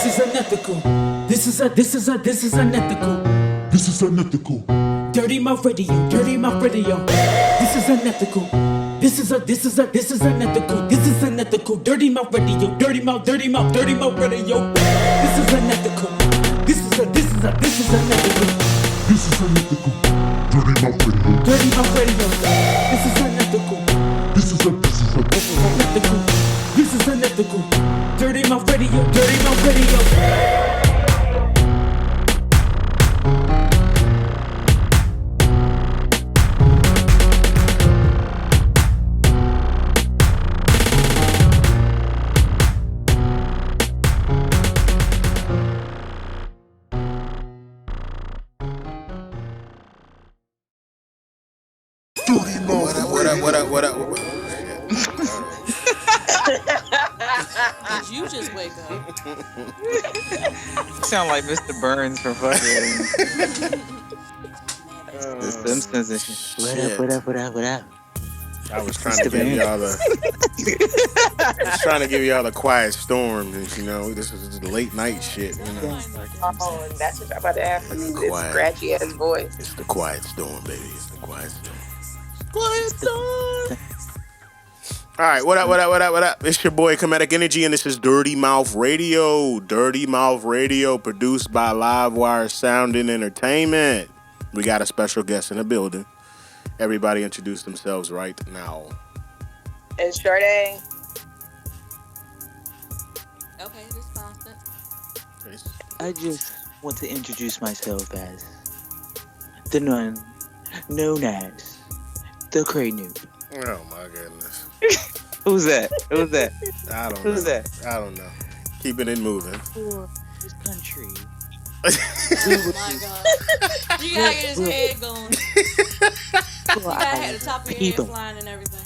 is unethical. This is unethical. This is unethical. Dirty mouth radio. Dirty mouth radio. This is unethical. This is unethical. This is unethical. Dirty mouth radio. Dirty mouth radio. This is unethical. This is unethical. This is unethical. Dirty mouth radio. Dirty mouth radio. This is unethical. This is unethical. This is unethical. Dirty mouth radio. Dirty mouth radio. What up? Did you just wake up? You sound like Mr. Burns from fucking The Simpsons and shit. What up? I was trying to give y'all the quiet storm, and this is late night shit. Oh, and that's what I'm about to ask. This scratchy ass voice. It's the quiet storm, baby. It's the quiet storm. Quiet storm. All right, what up? It's your boy Comedic Energy, and this is Dirty Mouth Radio. Dirty Mouth Radio, produced by Livewire Sound and Entertainment. We got a special guest in the building. Everybody introduce themselves right now. And Shardae. Okay, this constant. I just want to introduce myself as the known as the Cray Noob. Oh my goodness. Who's that? I don't know. Who's that? I don't know. Keeping it moving. For this country. Oh my God. You gotta get his head going. You gotta have the top of your head flying and everything.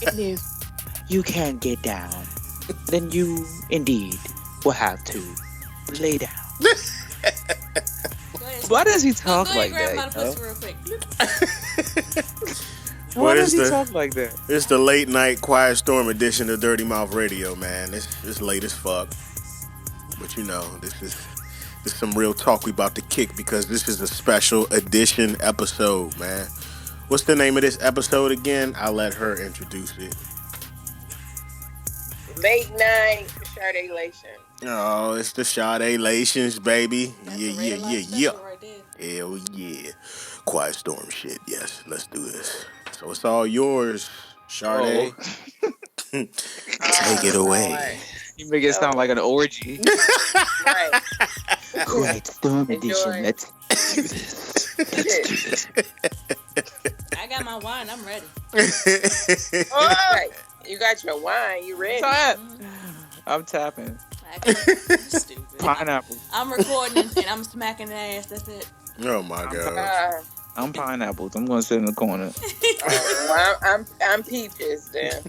And if you can't get down, then you indeed will have to lay down. Why does he talk like that? Real quick. Why does he talk like that? It's the late night quiet storm edition of Dirty Mouth Radio, man. It's late as fuck. But this is some real talk we about to kick because this is a special edition episode, man. What's the name of this episode again? I'll let her introduce it. Late night Shardalations. Oh, it's the Shardalations, baby. That's Yeah. right there. Hell yeah. Quiet storm shit. Yes, let's do this. So it's all yours, Shardae. Take it away. You make it sound like an orgy. Right. Quiet storm edition. Let's do this. I got my wine. I'm ready. All right. You got your wine. You ready? I'm tapping. Stupid. Pineapple. I'm recording and I'm smacking the ass. That's it. Oh my God. I'm pineapples. I'm gonna sit in the corner. Well, I'm peaches then.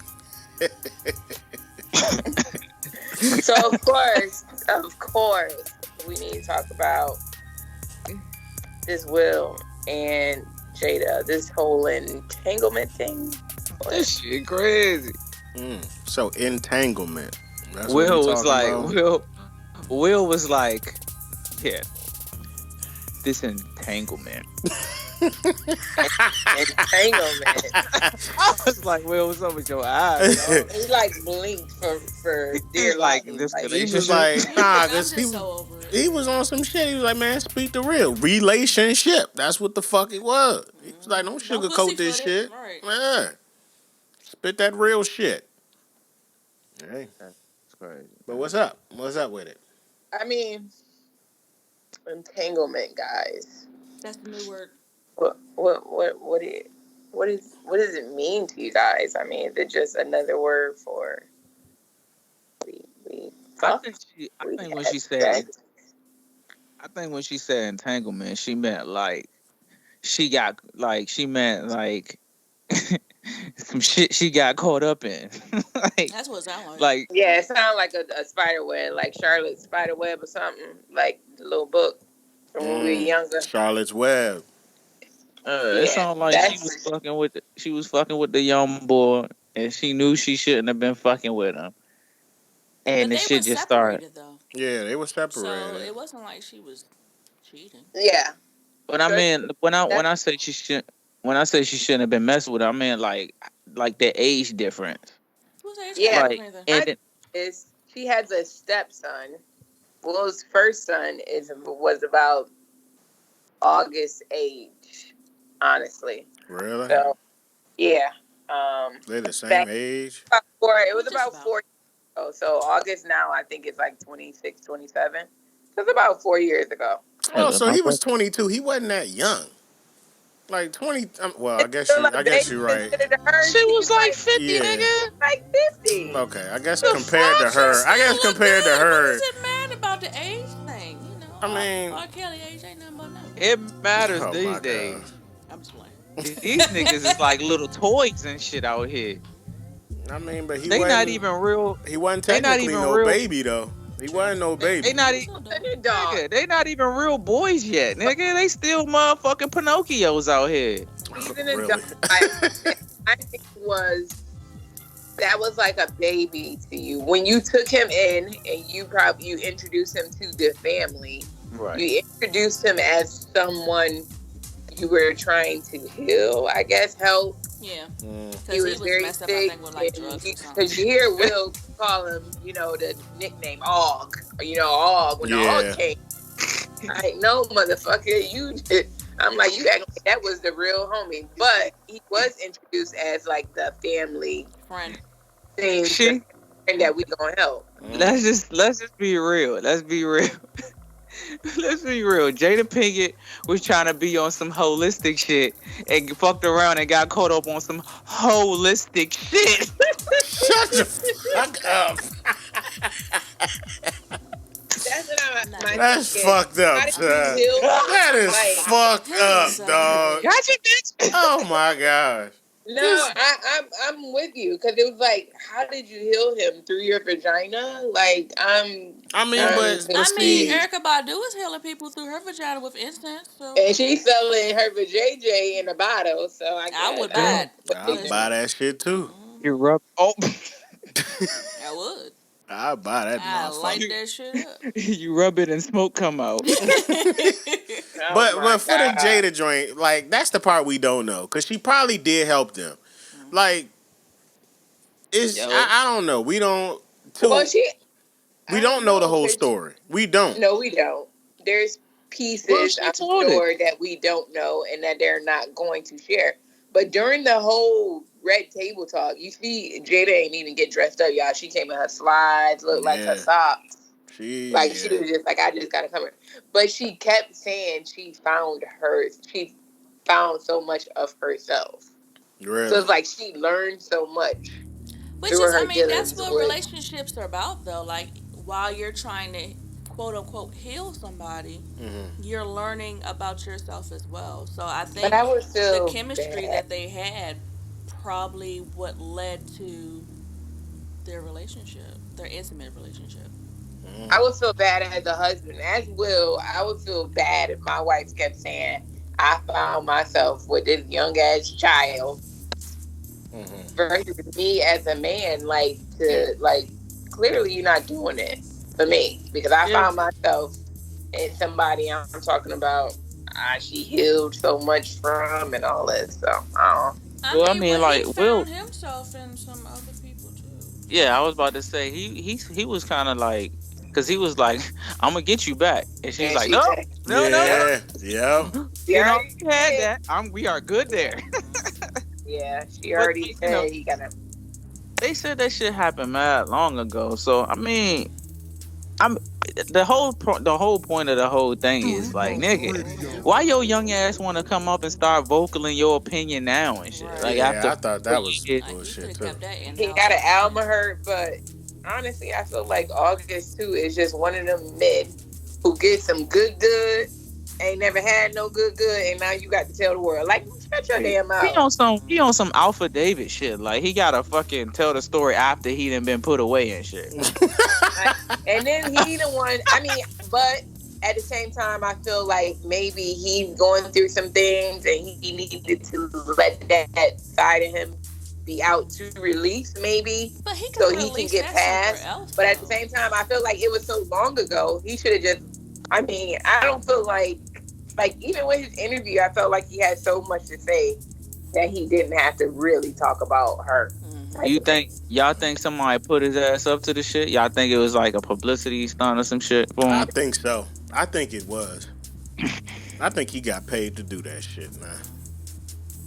So of course, we need to talk about this Will and Jada, this whole entanglement thing. This shit crazy. So entanglement. That's Will what was like, about? Will was like, yeah, this entanglement. Entanglement. I was like, Will, what's up with your eyes? He like blinked for dear Like, life. this Like, He was like, nah, I'm because just so over it. he was on some shit. He was like, man, speak the real. Relationship. That's what the fuck it was. He was like, don't sugarcoat this shit. Right. Yeah. Spit that real shit. Hey. That's crazy. But what's up? What's up with it? I mean, entanglement, guys. That's the new word. What does it mean to you guys? I mean, is it just another word for we I think when she said entanglement, she meant like some shit she got caught up in. That's what it sounds like. Like yeah, it sounds like a spider web, like Charlotte's Spider Web or something, like the little book from when we were younger. Charlotte's Web. It sounded like she was fucking with the young boy, and she knew she shouldn't have been fucking with him. and But the they were shit just started. separated though, Yeah, they were so separated. it wasn't like she was cheating. Yeah. But I So mean, when that, I say she should, when I say she shouldn't have been messed with, I mean like the age difference. Whose age got to yeah. do with Like, anything? and My then, is she has a stepson. Will's first son was about August age, honestly. Really? So yeah. They the same Back age? about four. It Well, was just about about. 4 years ago. So August now, I think it's like 26, 27. So it's about 4 years ago. Oh, so my he was brother, 22. He wasn't that young. Like 20. Well, It's still a I guess baby you're right. considered to her. she was like 50, Yeah. nigga. Like 50. Okay. I guess The compared to fuck? She her, I still guess look compared to good. What her, does it matter about the age thing? I mean, R. Kelly age ain't nothing but nothing. It matters oh these my god. days. I'm just playing. These niggas is like little toys and shit out here. I mean, but They not even real. he wasn't They not technically even no real. baby though. He True. wasn't no They baby. not He's even. an adult. An dog. Nigga, they not even real boys yet, nigga. They still motherfucking Pinocchios out here. He's an Really? adult. Like, I think that was like a baby to you when you took him in and you introduced him to the family. Right. You introduced him as someone you were trying to heal, I guess, help. Yeah, because He he was was very messed up. I sick, think with like drugs or something. because you hear Will call him, the nickname Og, Og when the Yeah. Og came. Like, no, motherfucker, you did. I'm like, you act like that was the real homie, but he was introduced as like the family Friend. thing, She. and that we gonna help. Let's just be real. Let's be real. Let's be real. Jada Pinkett was trying to be on some holistic shit and fucked around and got caught up on some holistic shit. Shut the fuck up. That's what my That's thing is. fucked up, How did son. you heal? That is Like, fucked up, son. dog. Got you, bitch. Oh my gosh. no, I'm with you, because it was like, how did you heal him through your vagina? Like, I mean, I'm but I mean, see, Erica Badu is healing people through her vagina with incense. So and she's selling her vajayjay in a bottle, so I guess I would buy it. I'll buy that shit too. You rub. Oh, I would. I'll buy that I light motherfucker. that shit up. you rub it and smoke come out. Oh But my for the God. Jada joint, like that's the part we don't know, cause she probably did help them. Like, Yo. I don't know. We don't. Well, We I don't know the whole 'cause story. We don't. no, we don't. There's Well, pieces, she I'm told sure, that we don't know and that they're not going to share. But during the whole red table talk, you see Jada ain't even get dressed up, y'all. She came in her slides, looked like her Yeah. socks. She Like, she was just like, I just gotta come here. But she kept saying she found so much of herself. really. So it's like she learned so much. Which Through is, I her mean, that's dealings what with- relationships are about, though. Like, while you're trying to quote unquote heal somebody, you're learning about yourself as well. So I think But I was still the chemistry bad. that they had probably what led to their relationship, their intimate relationship. I would feel bad as a husband. As Will, I would feel bad if my wife kept saying, I found myself with this young ass child, versus me as a man, clearly you're not doing it for me, because I found myself in somebody I'm talking about, she healed so much from and all this. So, I Well, I mean, mean, but like, he Will- found himself in some other people too. Yeah, I was about to say he was kind of like, cause he was like, I'm gonna get you back, and she's and like, she no, said, no, Yeah. Yep. you know, Yeah, we had that. We are good there. yeah, she But, already you said know- he got to. They said that shit happened mad long ago. So I mean, I'm the whole point of the whole thing is like, nigga, why your young ass want to come up and start vocaling your opinion now and shit? Right. Like Yeah, after I thought that was years. Like, you could bullshit have too. kept that in. He got an album hurt, but honestly, I feel like August too is just one of them men who get some good, ain't never had no good, and now you got to tell the world, like, shut your damn mouth. He on some Alpha David shit. Like he gotta fucking tell the story after he done been put away and shit. And then he the one. I mean, but at the same time, I feel like maybe he's going through some things and he needed to let that side of him be out to release, maybe, But he so could he can release get that somewhere past. else, But at the though. same time, I feel like it was so long ago. He should have just. I mean, I don't feel like even with his interview, I felt like he had so much to say that he didn't have to really talk about her. Type You of thing. think y'all think somebody put his ass up to the shit? Y'all think it was like a publicity stunt or some shit for I him? think so. I think it was. I think he got paid to do that shit, man.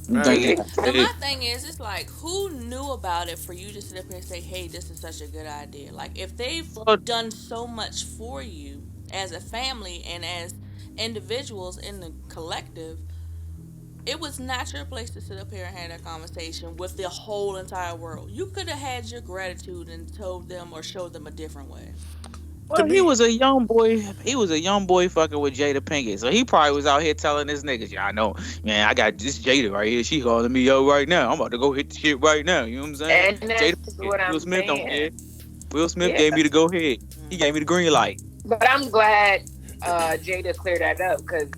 You I think he do. Mhm. got But paid? my thing is, it's like, who knew about it for you to sit up here and say, hey, this is such a good idea? Like, if they've Well, done so much for you as a family and as individuals in the collective, it was not your place to sit up here and have that conversation with the whole entire world. You could have had your gratitude and told them or showed them a different way. To well, he be was a young boy. He was a young boy fucking with Jada Pinkett, so he probably was out here telling his niggas, "Yeah, I know, man. I got this Jada right here. She calling me yo right now. I'm about to go hit the shit right now. You know what I'm saying? And Jada that's Pinkett. what Will I'm Smith don't saying. care. Will Smith Yeah. gave me the go ahead. He gave me the green light. But I'm glad Jada cleared that up because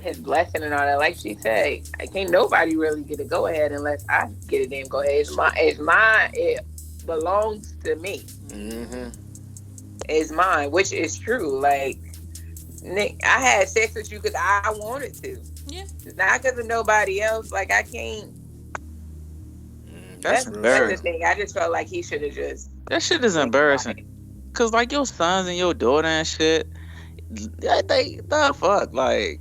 his blessing and all that. Like she said, I can't nobody really get a go ahead unless I get a damn go ahead. It belongs to me. hmm It's mine, which is true. Like Nick, I had sex with you because I wanted to, Yeah. not because of nobody else. Like I can't. That's Real That's the shit. embarrassing. thing. I just felt like he should have just That shit is been embarrassing. quiet. Cause like your sons and your daughter and shit, they the fuck like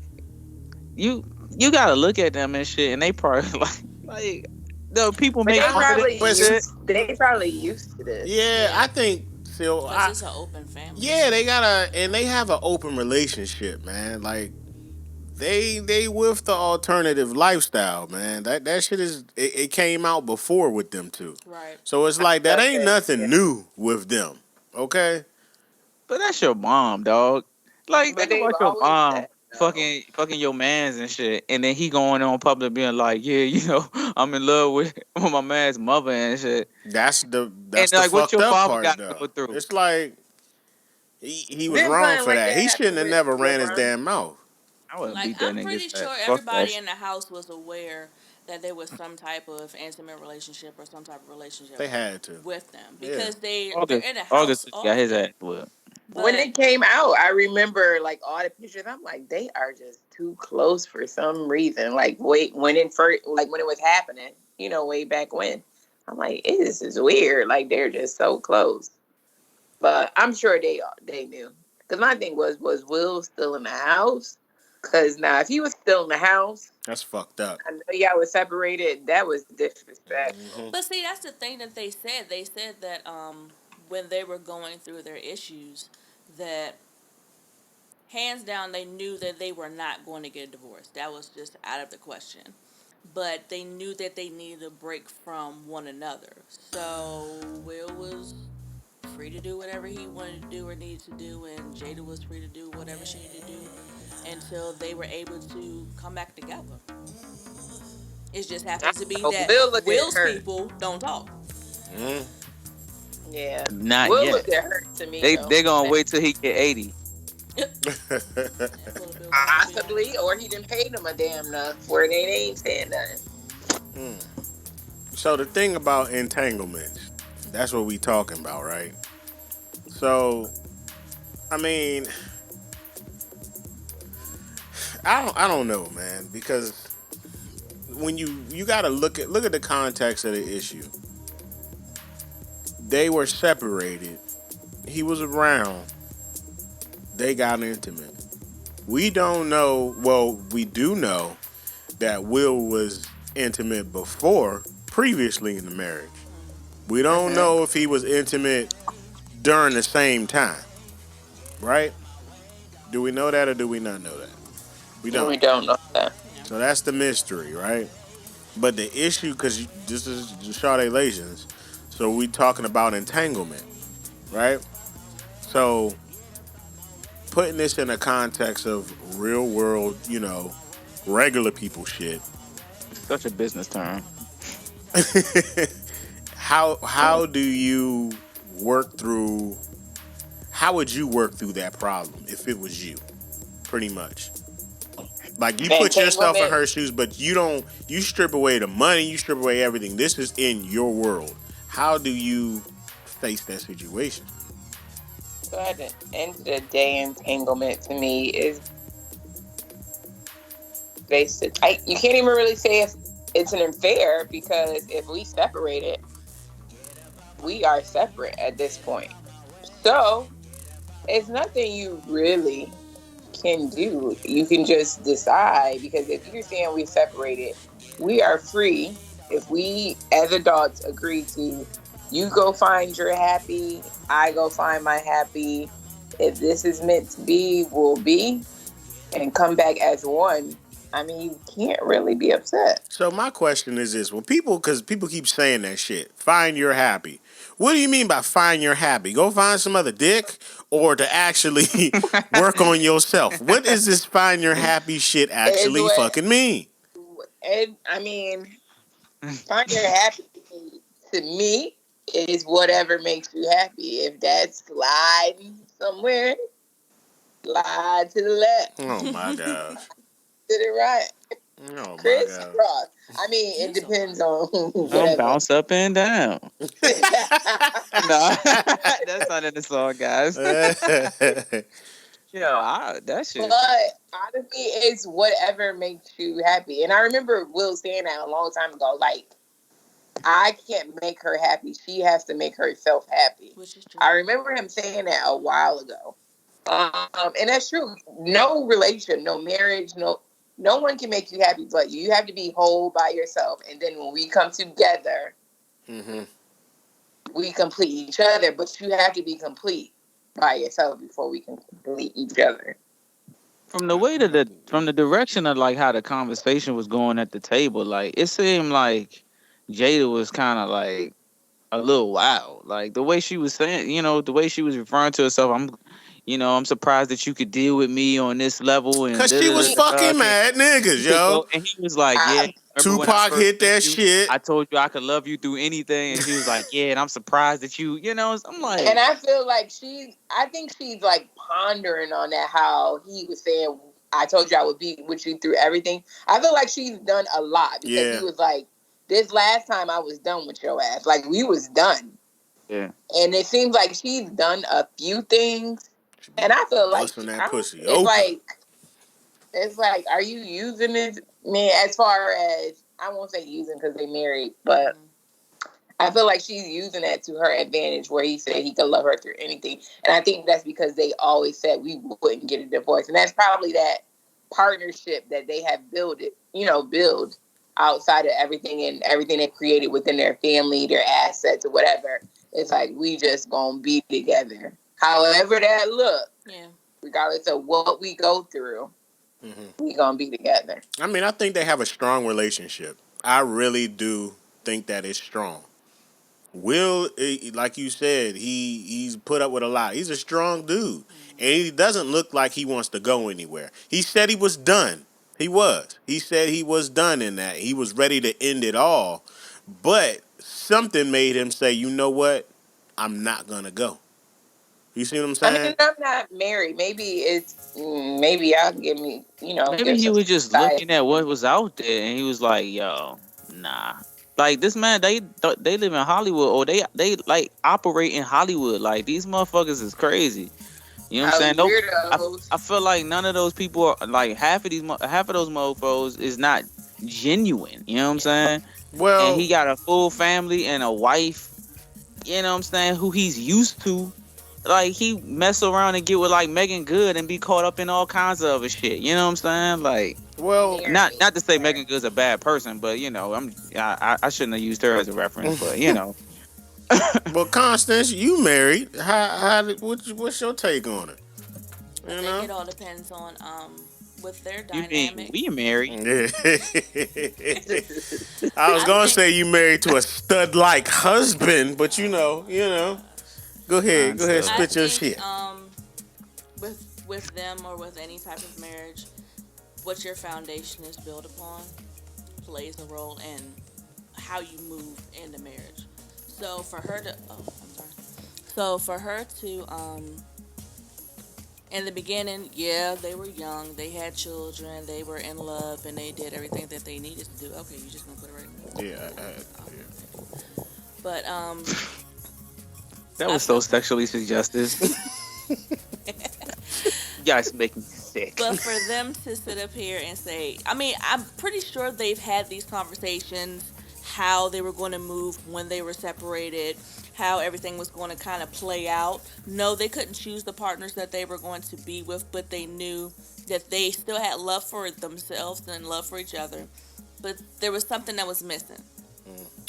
you you gotta look at them and shit, and they probably like the people But make they fun I, of them probably and but s- shit. used. They probably used to this. yeah, Yeah. I think so. Because it's an open family. Yeah, they got and they have an open relationship, man. Like they with the alternative lifestyle, man. That shit it came out before with them too. Right. So it's like that ain't Okay. Yeah. nothing new with them. Okay? But that's your mom, dog. Like But think they've about your always mom said so. fucking your mans and shit, and then he going on public being like, yeah, you know, I'm in love with, with my man's mother and shit. That's And the like, what fucked your up father part got to though. go through? It's like he was Didn't wrong something for like that. that He happen shouldn't have with never ran his LeBron? damn mouth. I would Like, beat that I'm nigga's pretty ass. sure Fuck that everybody shit. in the house was aware that there was some type of intimate relationship or some type of relationship They had to. with them Yeah. because they're August, in the August house got his ass often. whipped. When But it came out, I remember like all the pictures. I'm like, they are just too close for some reason. Like, wait, when it first, like when it was happening, way back when. I'm like, this is weird. Like they're just so close. But I'm sure they knew. Because my thing was Will still in the house? Because now, if he was still in the house, That's fucked up. I know y'all was separated. That was disrespectful. but see, that's the thing that they said. They said that when they were going through their issues, that hands down they knew that they were not going to get a divorce. That was just out of the question. But they knew that they needed a break from one another. So Will was free to do whatever he wanted to do or needed to do, and Jada was free to do whatever she needed to do until they were able to come back together. It just I happens to be don't know. that Will looked at Will's hurt. people don't talk. Mm. Yeah. Not Will yet. looked at hurt to me, They though. they gonna wait till he get 80. That little Bill Cosby on Possibly, or he didn't pay them a damn enough where they ain't saying nothing. So the thing about entanglements, that's what we talking about, right? So I mean, I don't know, man, because when you got to look at the context of the issue. They were separated. He was around. They got intimate. We don't know. Well, we do know that Will was intimate before, previously in the marriage. We don't know if he was intimate during the same time, right? Do we know that or do we not know that? We We don't. don't know that. Yeah. So that's the mystery, right? But the issue, because this is Shardalations, so we talking about entanglement, right? So putting this in a context of real world, regular people shit. It's such a business term. How do you work through? How would you work through that problem if it was you? Pretty much. Like you put yourself in Entanglement. her shoes, but you don't. You strip away the money. You strip away everything. This is in your world. How do you face that situation? So at the end of the day, entanglement to me is basic. You can't even really say if it's an affair because if we separate it, we are separate at this point. So it's nothing you really can do. You can just decide because if you're saying we separated, we are free. If we as adults agree to, you go find your happy, I go find my happy. If this is meant to be, will be, and come back as one. I mean, you can't really be upset. So my question is this: when people, because people keep saying that shit, find your happy. What do you mean by find your happy? Go find some other dick, or to actually work on yourself? What does this find your happy shit Is actually what, fucking mean? and I mean, find your happy to me is whatever makes you happy. If that's sliding somewhere, slide to the left, to Oh my gosh. the right, Oh my god. crisscross. I mean, it He's a depends word. on I'm whatever. bounce up and down. No, that's not in the song, guys. Yo, that But shit. honestly, it's whatever makes you happy. And I remember Will saying that a long time ago. Like, I can't make her happy. She has to make herself happy. Which is true. I remember him saying that a while ago. And that's true. No relation, no marriage, no one can make you happy but you. You have to be whole by yourself. And then when we come together, Mm-hmm. we complete each other. But you have to be complete by yourself before we can complete each other. From the way that from the direction of like how the conversation was going at the table, like it seemed like Jada was kind of like a little wild. Like the way she was saying, the way she was referring to herself, I'm surprised that you could deal with me on this level and Cause da she da was da da. fucking mad niggas, You could yo. go, and he was like, "Yeah, I, remember when I Tupac first hit met that you? shit. I told you I could love you through anything." And she was like, "Yeah, and I'm surprised that I'm And like, I feel like I think she's like pondering on that, how he was saying, I told you I would be with you through everything. I feel like she's done a lot because he Yeah. was like, this last time I was done with your ass. Like, we was done. yeah, And it seems like she's done a few things. She be And I feel like, busting that pussy it's open. like, are you using this man as far as, I won't say using because they married, but I feel like she's using that to her advantage where he said he could love her through anything. And I think that's because they always said we wouldn't get a divorce. And that's probably that partnership that they have build outside of everything and everything they created within their family, their assets or whatever. It's like we just gonna be together. However that look, Yeah. regardless of what we go through, we gonna be together. I mean, I think they have a strong relationship. I really do think that it's strong. Will, like you said, he's put up with a lot. He's a strong dude, and he doesn't look like he wants to go anywhere. He said he was done. He was. He said he was done in that. He was ready to end it all, but something made him say, "You know what? I'm not gonna go." You see what I'm I saying? mean, I'm not married. Maybe y'all can give me, maybe give he some was just insight. looking at what was out there, and he was like, yo, nah." Like this man, they live in Hollywood, or they like operate in Hollywood. Like these motherfuckers is crazy. You know what I'm saying? No, I Weirdos. I feel like none of those people are like half of those mofos is not genuine. You know what I'm saying? And Well, he got a full family and a wife. You know what I'm saying? Who he's used to. Like he mess around and get with like Megan Good and be caught up in all kinds of other shit. You know what I'm saying? Like well, Nearly. not to say Megan Good's a bad person, but I shouldn't have used her as a reference, but well, Constance, you married. What's your take on it? I You think know. it all depends on with their you mean dynamic. we married? Yeah. I was I gonna think say you married to a stud like husband, but oh you know. gosh. Go ahead, I spit your think shit. with them or with any type of marriage, what your foundation is built upon plays a role in how you move in the marriage. So for her to, oh, I'm sorry. So for her to In the beginning, yeah, they were young, they had children, they were in love, and they did everything that they needed to do. Okay, you just gonna put it right in there. Yeah, Okay. But That I was so feel, sexually suggestive. You guys make me sick. but for them to sit up here and say, I mean, I'm pretty sure they've had these conversations, how they were going to move when they were separated, how everything was going to kind of play out. No, they couldn't choose the partners that they were going to be with, but they knew that they still had love for themselves and love for each other. But there was something that was missing.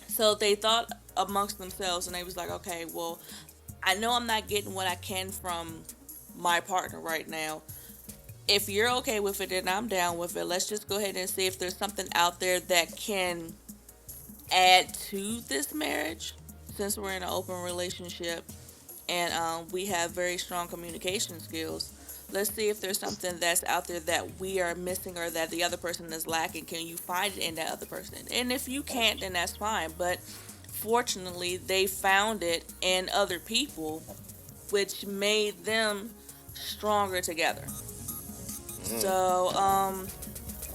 So they thought amongst themselves and they was like, okay, well, I know I'm not getting what I can from my partner right now. If you're okay with it, then I'm down with it. Let's just go ahead and see if there's something out there that can add to this marriage, since we're in an open relationship and we have very strong communication skills. Let's see if there's something that's out there that we are missing or that the other person is lacking. Can you find it in that other person? And if you can't, then that's fine. But fortunately, they found it in other people, which made them stronger together. So,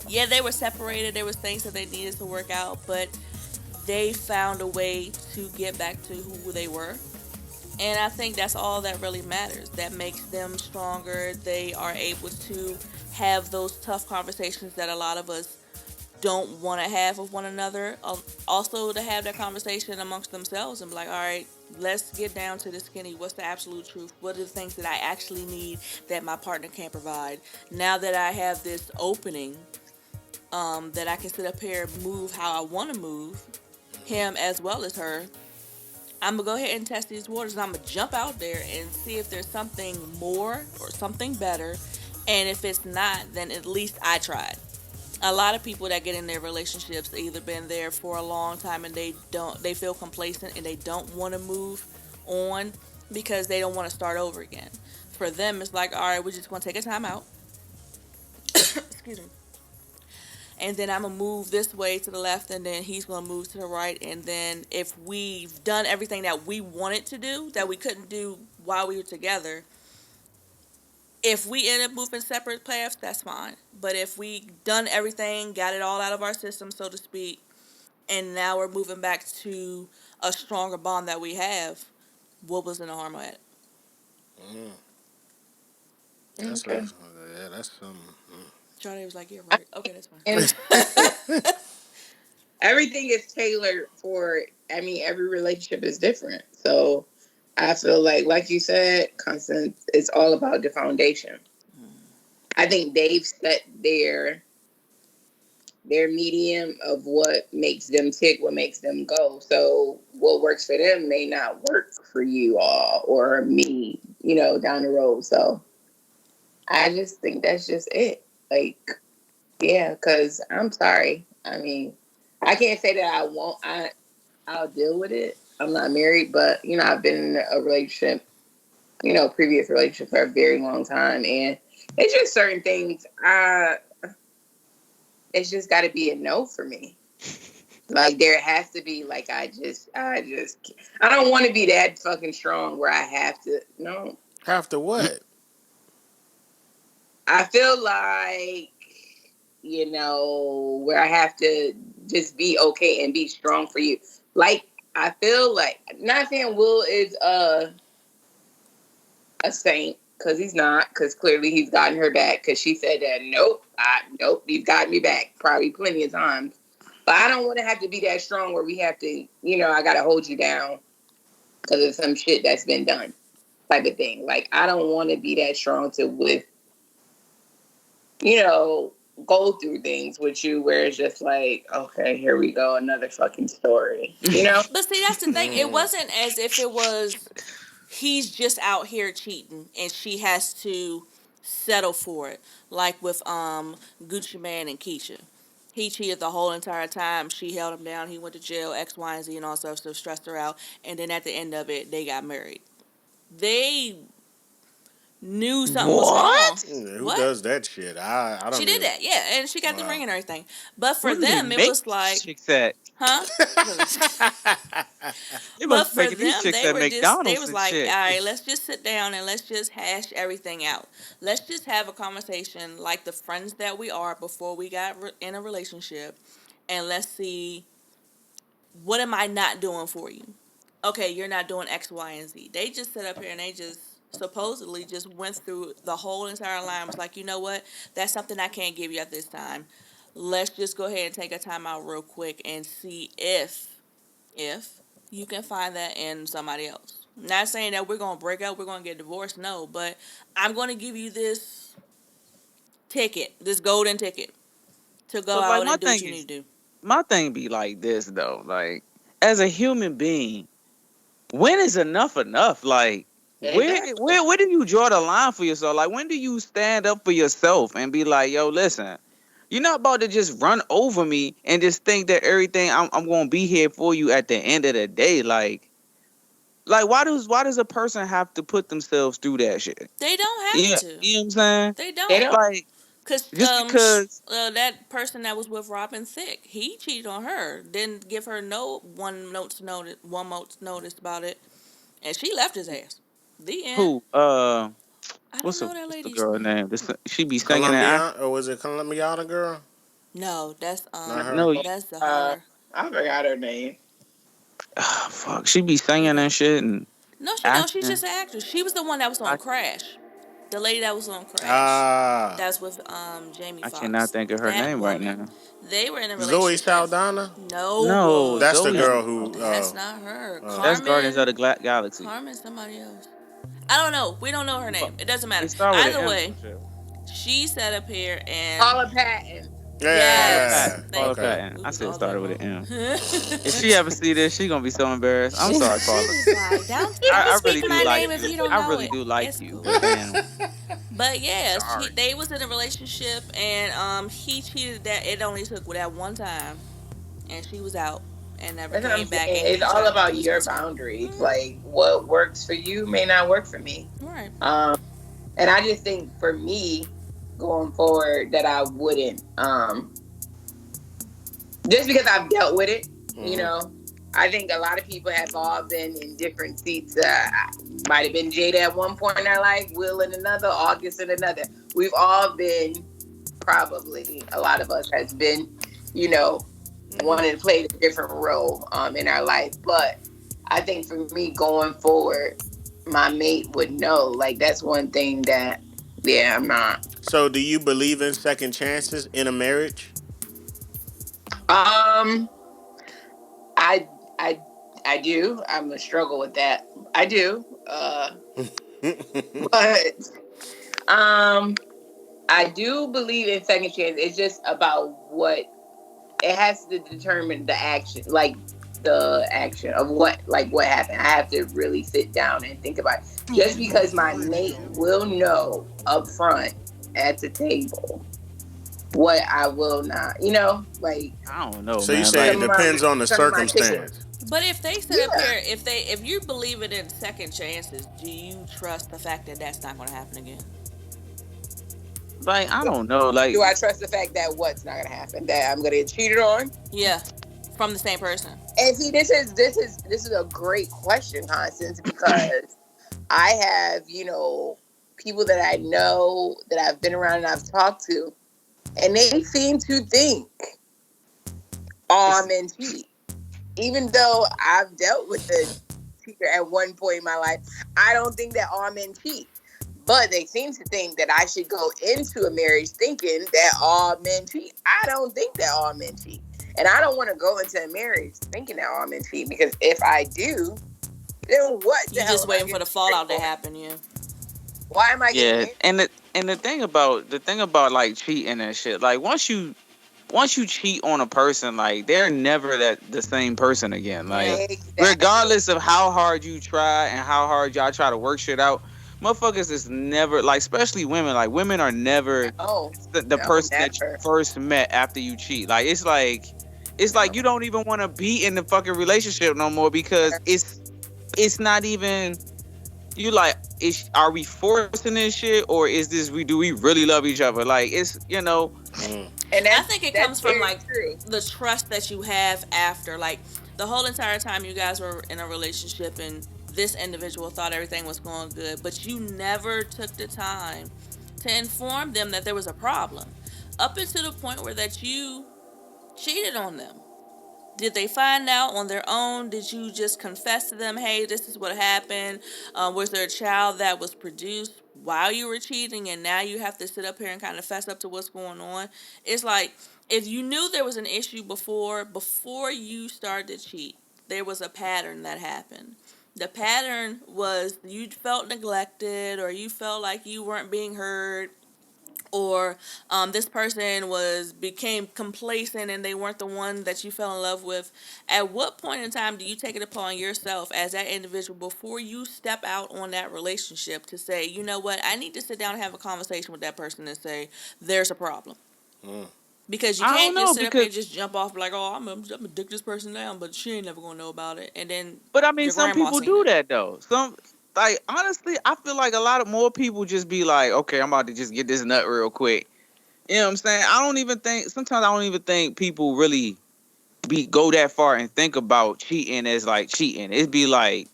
yeah, they were separated. There was things that they needed to work out, but they found a way to get back to who they were. And I think that's all that really matters. That makes them stronger. They are able to have those tough conversations that a lot of us don't want to have with one another. Also, to have that conversation amongst themselves and be like, all right, let's get down to the skinny. What's the absolute truth? What are the things that I actually need that my partner can't provide? Now that I have this opening, that I can sit up here and move how I want to move, him as well as her, I'm gonna go ahead and test these waters. I'm gonna jump out there and see if there's something more or something better. And if it's not, then at least I tried. A lot of people that get in their relationships either been there for a long time and they feel complacent and they don't want to move on because they don't want to start over again. For them, it's like, all right, we're just gonna take a time out. Excuse me. And then I'm gonna move this way to the left, and then he's gonna move to the right. And then if we've done everything that we wanted to do, that we couldn't do while we were together, if we end up moving separate paths, that's fine. But if we done everything, got it all out of our system, so to speak, and now we're moving back to a stronger bond that we have, what was in the harm of it? that's Okay. yeah, that's some. Charlie was like, "You're right. Okay, that's And fine." everything is tailored for, I mean, every relationship is different. So I feel like you said, Constance, it's all about the foundation. I think they've set their medium of what makes them tick, what makes them go. So what works for them may not work for you all or me, down the road. So I just think that's just it. Like, yeah, because I'm sorry. I mean, I can't say that I won't. I'll deal with it. I'm not married, but I've been in a relationship, previous relationship for a very long time, and it's just certain things. It's just got to be a no for me. Like there has to be like I don't want to be that fucking strong where I have to. No, After what? I feel like where I have to just be okay and be strong for you. Like I feel like, not saying Will is a saint, because he's not, because clearly he's gotten her back, because she said that nope, he's gotten me back probably plenty of times. But I don't want to have to be that strong where we have to, I gotta hold you down because of some shit that's been done, type of thing. Like I don't want to be that strong to you know, go through things with you where it's just like, okay, here we go, another fucking story. But see, that's the thing. It wasn't as if it was he's just out here cheating and she has to settle for it. Like with Gucci Man and Keisha. He cheated the whole entire time. She held him down. He went to jail, X, Y, and Z, and all stuff, so stressed her out. And then at the end of it, they got married. They knew something was wrong. What? Who What? does that shit? I don't She did even. that, yeah, and she got the Wow. ring and everything. But for Where do they them, it make was like, chicks at? Huh? They But must be for making these them, chicks at they McDonald's was and like, all shit. right, let's just sit down and let's just hash everything out. Let's just have a conversation like the friends that we are before we got in a relationship, and let's see, what am I not doing for you? Okay, you're not doing X, Y, and Z. They just sit up here and they just supposedly just went through the whole entire line. Was like, you know what? That's something I can't give you at this time. Let's just go ahead and take a time out real quick and see if you can find that in somebody else. Not saying that we're gonna break up, we're gonna get divorced. No, but I'm gonna give you this ticket, this golden ticket, to go But like out my and do what thing you need is, to do. my thing be like this though. Like as a human being, when is enough enough? Like Exactly. where do you draw the line for yourself? Like when do you stand up for yourself and be like, yo, listen, you're not about to just run over me and just think that everything I'm gonna be here for you at the end of the day. Like why does a person have to put themselves through that shit? They don't have Yeah, to. you know what I'm saying? They They don't. don't. Like Cause just because that person that was with Robin Thicke, he cheated on her. Didn't give her no one month's notice about it, and she left his ass. The end. who I don't what's know that the lady's girl name. name? She be singing and Colombian, or was it Colombiana girl? No, Not her. no, that's the Uh, hunter. I forgot her name. fuck, she be You singing got and shit and no, she don't. She's just acting. an actress. She was the one that was on I Crash. The lady that was on Crash. Ah, That's with Jamie I cannot Foxx. think of her That name right woman. now. They were in a Zoe relationship. Saldana. No, No, That's the Zoe's that girl who. that's not her. that's Guardians of the Galaxy. Carmen, somebody else. I don't know. We don't know her But name. It doesn't matter. it started with an Either M way, for sure. she sat up here and Paula Patton. Paula yes, Yeah. Patton. Paula thank you. Okay. Patton. We I was said it all that started with wrong. an M. If she ever see this, she gonna be so embarrassed. I'm sorry, Shit Paula. is like, don't I speak really do my like name if you. you don't I know really it. do like It's you, cool. but damn, But yeah, sorry. they was in a relationship and he cheated. That it only took that one time, and she was out and never That's what I'm came saying. back. And It's he all tried to do about his your best for her. boundaries. Like what works for you may not work for me. Right. Um, and I just think for me going forward that I wouldn't. Just because I've dealt with it, you Mm-hmm. know. I think a lot of people have all been in different seats. Might have been Jada at one point in our life, Will in another, August in another. We've all been, probably a lot of us has been, you know, wanting to play a different role in our life. But I think for me going forward, my mate would know. Like that's one thing that, yeah, I'm not. So, do you believe in second chances in a marriage? Um, I I I do. I'm gonna struggle with that. I do. But um I do believe in second chance. It's just about what it has to determine the action of what happened. I have to really sit down and think about it. Just because my mate will know up front at the table what I will not, like I don't know, So you man. say it Like depends on the some of my tickets. circumstance. But if they sit up Yeah. here, if you believe it in second chances, do you trust the fact that that's not going to happen again? I don't know. Like Do I trust the fact that what's not gonna happen? That I'm gonna get cheated on? Yeah, from the same person. And see, this is a great question, Constance, because I have, people that I know that I've been around and I've talked to, and they seem to think all men cheat. Even though I've dealt with the cheater at one point in my life, I don't think that all men cheat. But they seem to think that I should go into a marriage thinking that all men cheat. I don't think that all men cheat. And I don't want to go into a marriage thinking that all men cheat, because if I do, then what the You hell just am I waiting for the getting fallout to married for? happen, yeah. Why am I getting yeah, married? and the thing about like cheating and shit. Like once you cheat on a person, like they're never the same person again. Yeah. Like Exactly. regardless of how hard you try and how hard y'all try to work shit out, motherfuckers is never like, especially women. Like women are never No, the no, person that you never. first met after you cheat. Like it's like you don't even want to be in the fucking relationship no more because it's not even you like, are we forcing this shit, or is this we do we really love each other? Like, it's, And I think it that's comes from very like true. the trust that you have after, like, the whole entire time you guys were in a relationship and this individual thought everything was going good, but you never took the time to inform them that there was a problem up until the point where that you cheated on them. Did they find out on their own? Did you just confess to them, hey, this is what happened? Was there a child that was produced while you were cheating and now you have to sit up here and kind of fess up to what's going on? It's like, if you knew there was an issue before you started to cheat, there was a pattern that happened. The pattern was you felt neglected, or you felt like you weren't being heard, or this person was became complacent and they weren't the one that you fell in love with. At what point in time do you take it upon yourself as that individual before you step out on that relationship to say, you know what, I need to sit down and have a conversation with that person and say there's a problem? Because you I don't can't just know, sit up here because, and just jump off like, oh, I'm a dick this person down, but she ain't never gonna know about it, and then but I mean, your some grandma people seen do it. that though. Some, like, honestly, I feel like a lot of more people just be like, okay, I'm about to just get this nut real quick. You know what I'm saying? I don't even think sometimes I don't even think people really be go that far and think about cheating as like cheating. It'd be like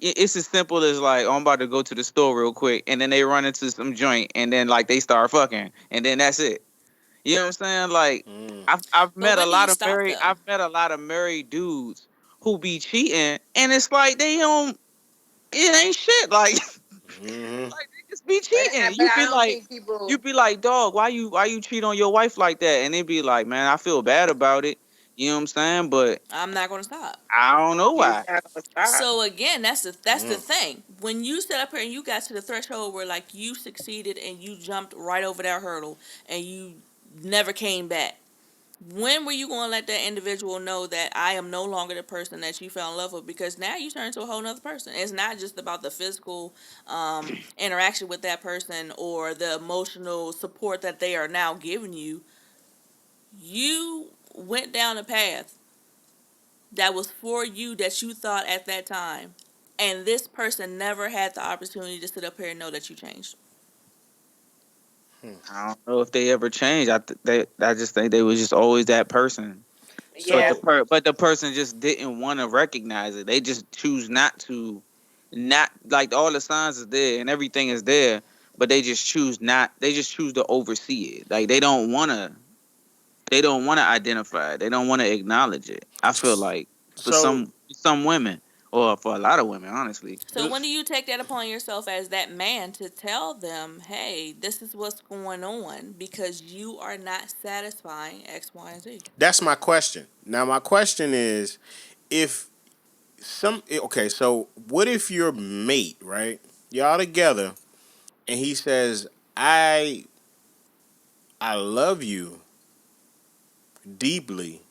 it's as simple as like, oh, I'm about to go to the store real quick, and then they run into some joint, and then like they start fucking, and then that's it. You know what I'm saying? Like, I've But met a when do you lot of stop though? married dudes who be cheating, and it's like they don't. It ain't shit. Like, like they just be cheating. But I don't think people. You be like, dog, why you cheat on your wife like that? And they be like, man, I feel bad about it. You know what I'm saying? But I'm not gonna stop. I don't know You're why. not gonna stop. So again, that's the thing. When you set up here and you got to the threshold where like you succeeded and you jumped right over that hurdle and you never came back. When were you going to let that individual know that I am no longer the person that you fell in love with? Because now you turn into a whole nother person. It's not just about the physical interaction with that person or the emotional support that they are now giving you. You went down a path that was for you that you thought at that time. And this person never had the opportunity to sit up here and know that you changed. I don't know if they ever changed. I just think they was just always that person. But Yeah, So the person just didn't want to recognize it. They just choose not to, not like all the signs is there and everything is there, but they just choose not. They just choose to oversee it. Like, they don't want to. They don't want to identify it. They don't want to acknowledge it. I feel like for so some women, or for a lot of women, honestly. So when do you take that upon yourself as that man to tell them, hey, this is what's going on because you are not satisfying X, Y, and Z? that's my question. Now my question is, if okay, so what if your mate, right? Y'all together, and he says, I love you deeply,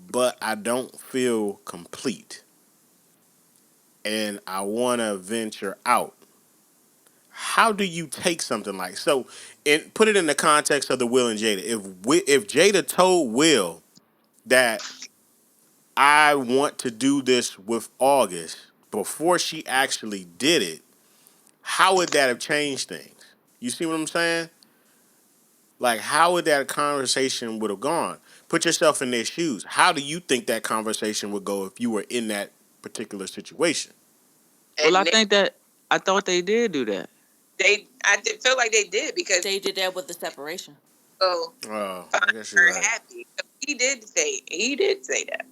but I don't feel complete, and I want to venture out. How do you take something like so and put it in the context of the Will and Jada? If Jada told Will that I want to do this with August before she actually did it, how would that have changed things? You see what I'm saying? Like, how would that conversation would have gone? Put yourself in their shoes. How do you think that conversation would go if you were in that particular situation? Well, and I thought they did do that. I did feel like they did because They did that with the separation. people Oh, find I guess you're her right. happy. So he did say that.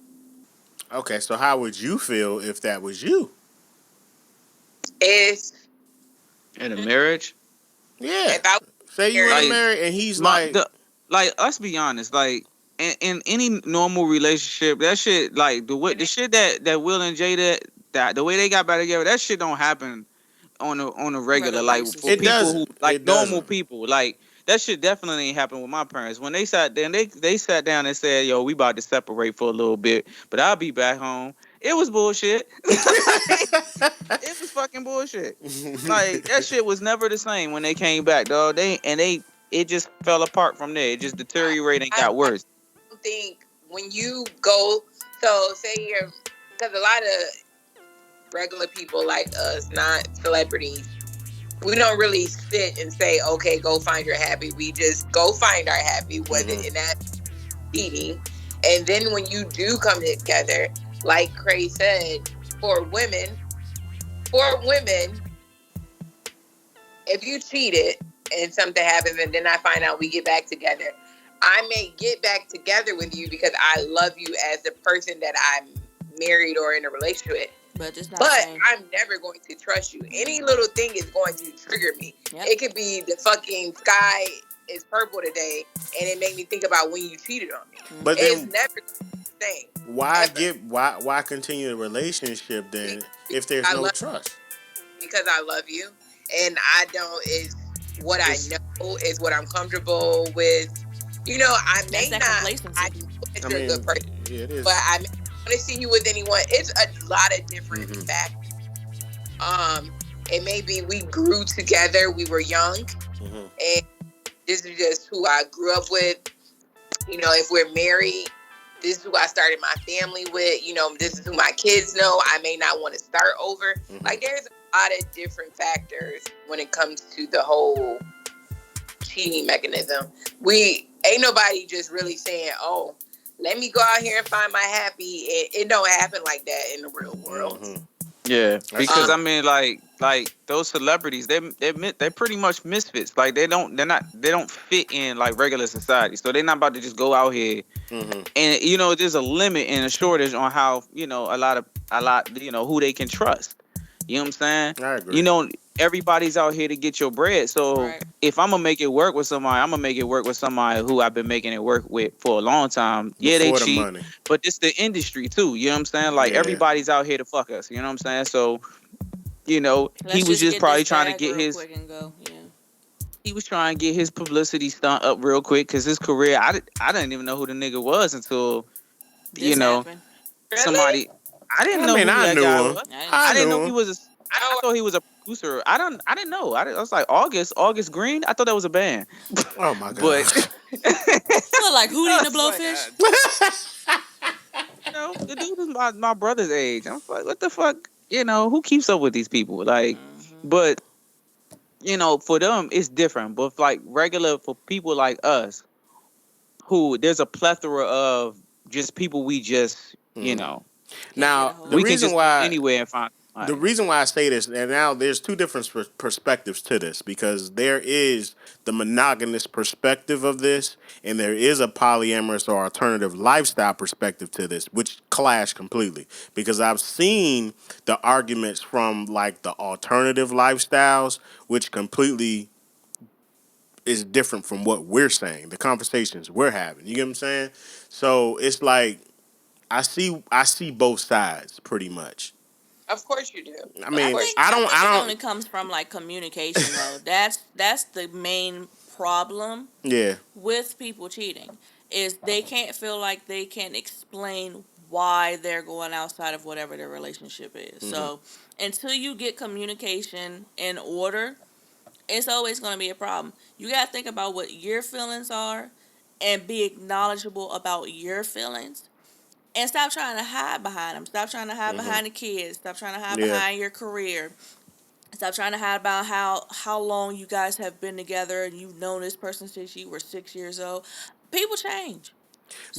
Okay, so how would you feel if that was you? If In a marriage, Yeah. if I was Say you in a married, like marriage and he's my like, the like let's be honest, like in any normal relationship, that shit, like the shit that Will and Jada, that the way they got back together, that shit don't happen on a regular. Regular Like, basis, for it yeah. people who doesn't. like It normal doesn't. people, like that shit definitely ain't happened with my parents. When they sat down, they sat down and said, "Yo, we about to separate for a little bit, but I'll be back home." It was bullshit. Like, it was fucking bullshit. Like, that shit was never the same when they came back, dog. They it just fell apart from there. It just I, deteriorated and I got worse. don't think when you go, so say you're, because a lot of regular people like us, not celebrities, we don't really sit and say, okay, go find your happy. We just go find our happy, whether Mm-hmm. in that eating. And then when you do come together, like Cray said, for women, for women, if you cheated and something happens and then I find out we get back together, I may get back together with you because I love you as the person that I'm married or in a relationship with. But it's not the But same. I'm never going to trust you. Any little thing is going to trigger me. Yep. It could be the fucking sky is purple today, and it made me think about when you cheated on me. But It's then never the same. why Ever. get why continue the relationship then if there's I no love trust? because I love you, and I don't is what I It's, know is what I'm comfortable with. You know, I That's may that not. complacency. I know that I you're a good mean, person, yeah, it is. but I may not want to see you with anyone. It's a lot of different Mm-hmm. factors. It may be we grew together, we were young, Mm-hmm. and this is just who I grew up with. You know, if we're married, this is who I started my family with. You know, this is who my kids know. I may not want to start over. Mm-hmm. Like, there's a lot of different factors when it comes to the whole cheating mechanism. We ain't nobody just really saying, "Oh, let me go out here and find my happy." It don't happen like that in the real world. Mm-hmm. Yeah, That's because true. I mean, like those celebrities, they're pretty much misfits. Like they don't fit in like regular society. So they're not about to just go out here. Mm-hmm. And there's a limit and a shortage on how who they can trust. You know what I'm saying? I agree. You know, everybody's out here to get your bread. So Right. if I'm gonna make it work with somebody, I'm gonna make it work with somebody who I've been making it work with for a long time. Yeah, they Before the cheat, money. but it's the industry too. You know what I'm saying? Like Yeah. everybody's out here to fuck us. You know what I'm saying? So he Let's was just just get this probably trying to bag get real his quick and go. Yeah. he was trying to get his publicity stunt up real quick because his career, I didn't even know who the nigga was until you This know happened. Really? somebody. I didn't I know mean, who I that guy knew him. was. I didn't I I see didn't it. know knew he him. was. I Oh, thought he was a producer. I didn't know. I was like August Green. I thought that was a band, Oh my god. but Look like Hootie I and the was like, Blowfish. the dude is my brother's age. I'm like, what the fuck? Who keeps up with these people? Like, Mm-hmm. but for them it's different. But like regular for people like us, who there's a plethora of just people we just Mhm. Can't get a Now, hold the we of. can reason just go why anywhere and find the somebody. reason why I say this, and now there's two different perspectives to this because there is the monogamous perspective of this, and there is a polyamorous or alternative lifestyle perspective to this, which clash completely. Because I've seen the arguments from like the alternative lifestyles, which completely is different from what we're saying, the conversations we're having. You get what I'm saying? So it's like I see both sides pretty much. of course you do. I Of I mean, course. think I I don't, think it I only comes from like communication though. That's the main problem don't, yeah. with people cheating is they can't feel like they can explain why they're going outside of whatever their relationship is. Hmm. So until you get communication in order, it's always going to be a problem. You got to think about what your feelings are and be acknowledgeable about your feelings. And stop trying to hide behind them. Stop trying to hide Hmm. behind the kids. Stop trying to hide Yeah. behind your career. Stop trying to hide about how long you guys have been together and you've known this person since you were 6 years old. People change.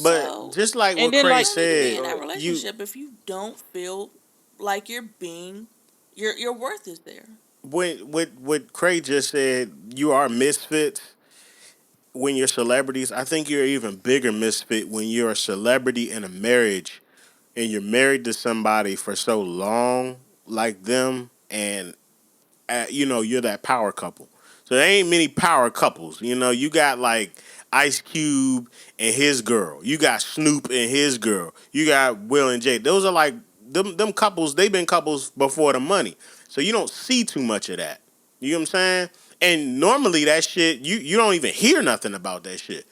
But So just like And what then Craig you like, don't need to be said, in go that ahead. you relationship if you don't feel like you're being your worth is there. what Craig just said, you are misfits when you're celebrities. I think you're an even bigger misfit when you're a celebrity in a marriage and you're married to somebody for so long like them and you're that power couple. So there ain't many power couples. You got like Ice Cube and his girl. You got Snoop and his girl. You got Will and Jada. Those are like them couples. They've been couples before the money. So you don't see too much of that. You know what I'm saying? And normally that shit, you don't even hear nothing about that shit.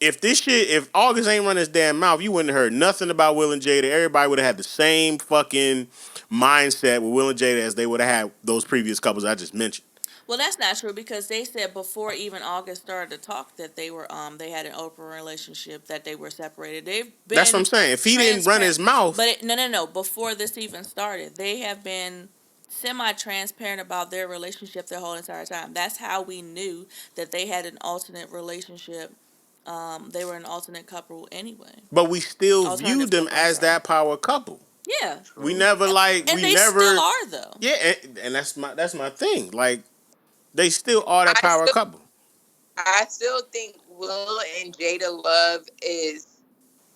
If August ain't run his damn mouth, you wouldn't have heard nothing about Will and Jada. Everybody would have had the same fucking mindset with Will and Jada as they would have had those previous couples I just mentioned. Well, that's not true because they said before even August started to talk that they had an open relationship, that they were separated. They've That's what I'm been saying. If he didn't run transparent, his mouth, but no. Before this even started, they have been semi-transparent about their relationship the whole entire time. That's how we knew that they had an alternate relationship. They were an alternate couple anyway. but we still viewed Alternative them couple. I'm as sorry. that power couple. Yeah, We True. never and we they still never, are though. yeah, and that's my thing. Like they still are that I power still, couple. I still think Will and Jada love is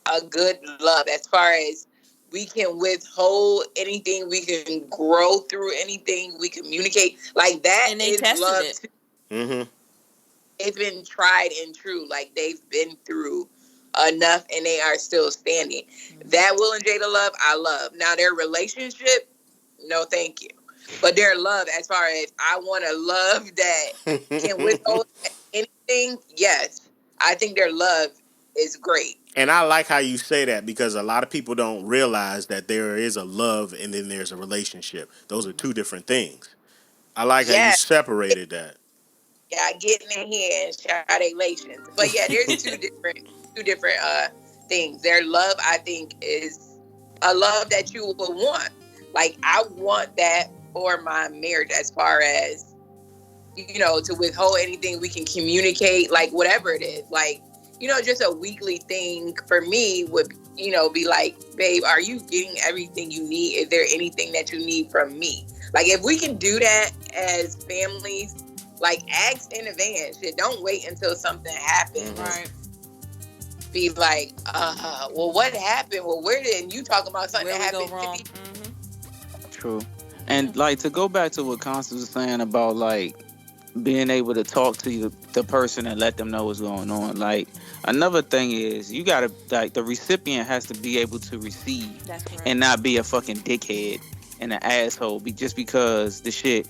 a good love as far as we can withhold anything, we can grow through anything, we communicate. Like that And they is tested love it. too. Mm-hmm. It's been tried and true. Like they've been through enough and they are still standing. That Will and Jada love, I love. Now their relationship, no thank you. But their love, as far as I want a love that can withhold anything, yes. I think their love is great. And I like how you say that because a lot of people don't realize that there is a love and then there's a relationship. Those are two different things. I like how you Yeah, separated that. yeah, getting in here and Shardalations. But yeah, there's two different things. Their love, I think, is a love that you would want. Like I want that for my marriage as far as, to withhold anything, we can communicate, like whatever it is. Like, just a weekly thing for me would, be like, babe, are you getting everything you need? Is there anything that you need from me? Like, if we can do that as families, like, ask in advance. Shit, don't wait until something happens. Right. Be like, well, what happened? Well, where did, and you talking about something Where that we go happened wrong. 50. True. And like to go back to what Constance was saying about like being able to talk to the person and let them know what's going on. Like another thing is you gotta like the recipient has to be able to receive That's correct. and not be a fucking dickhead and an asshole just because the shit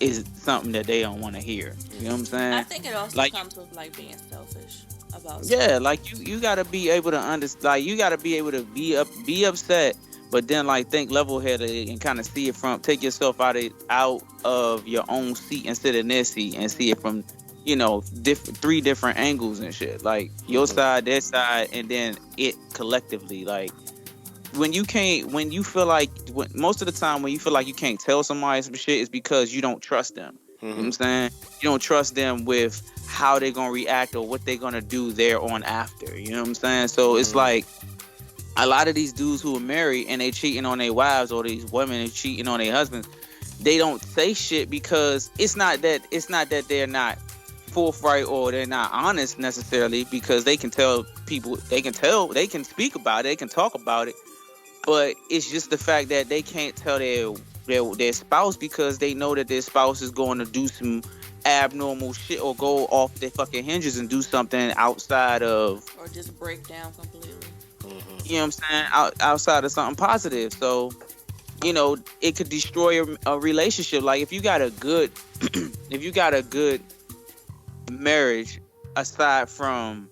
is something that they don't want to hear. You know what I'm saying? I think it also Like comes with like being selfish about yeah, like you gotta be able to understand. Like you gotta be able to be upset, but then like think level headed and kind of see it from take yourself out of your own seat instead of their seat and see it from three different angles and shit. Like your side, their side, and then it collectively. Like most of the time when you feel like you can't tell somebody some shit is because you don't trust them. You know what I'm saying? You don't trust them with how they're gonna react or what they're gonna do there on after. You know what I'm saying? So it's like a lot of these dudes who are married and they cheating on their wives or these women are cheating on their husbands, they don't say shit because it's not that they're not forthright or they're not honest necessarily, because they can tell people, they can speak about it, they can talk about it, but it's just the fact that they can't tell their spouse because they know that their spouse is going to do some abnormal shit or go off their fucking hinges and do something outside of, or just break down completely. you know what I'm saying, outside of something positive. So it could destroy a relationship. Like if you got a good if you got a good marriage, aside from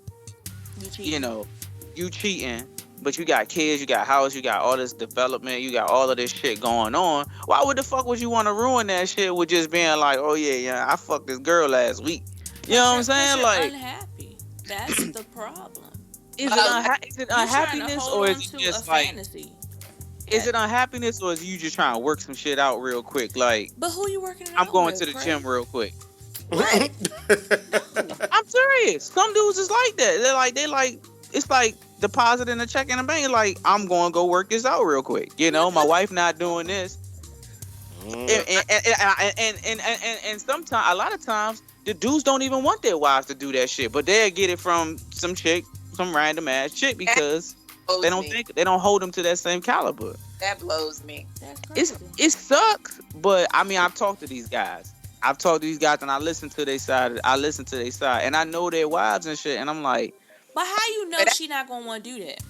you cheating, but you got kids, you got house, you got all this development, you got all of this shit going on. Why would the fuck would you want to ruin that shit with just being like, oh yeah, I fucked this girl last week? You know what I'm saying? You're Like, unhappy. That's the problem. is it unhappiness or is it just like fantasy? Is it unhappiness or is you just trying to work some shit out real quick? Like, But who you working it I'm out going with, to the Craig? gym real quick. Right. I'm serious. Some dudes is like that. They like it's like deposit in a check in the bank. Like, I'm going to go work this out real quick. My wife not doing this. And sometimes, a lot of times, the dudes don't even want their wives to do that shit, but they'll get it from some chick, some random ass chick, because they don't hold them to that same caliber. That blows me. That's crazy. It sucks, but I mean, I've talked to these guys. And I listen to their side. And I know their wives and shit. And I'm like, But how you know she not gonna want to do that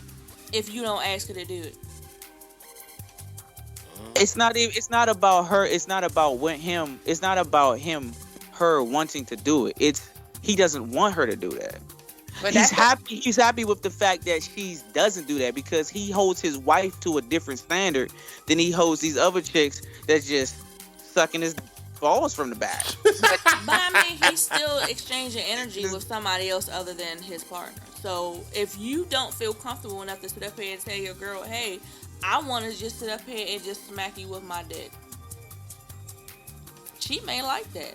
if you don't ask her to do it? it's not about her. It's not about him. It's not about her wanting to do it. He doesn't want her to do that. But he's happy with the fact that she doesn't do that, because he holds his wife to a different standard than he holds these other chicks that's just sucking his balls from the back. But But I mean, he's still exchanging energy with somebody else other than his partner. So if you don't feel comfortable enough to sit up here and tell your girl, "Hey, I want to just sit up here and just smack you with my dick," she may like that.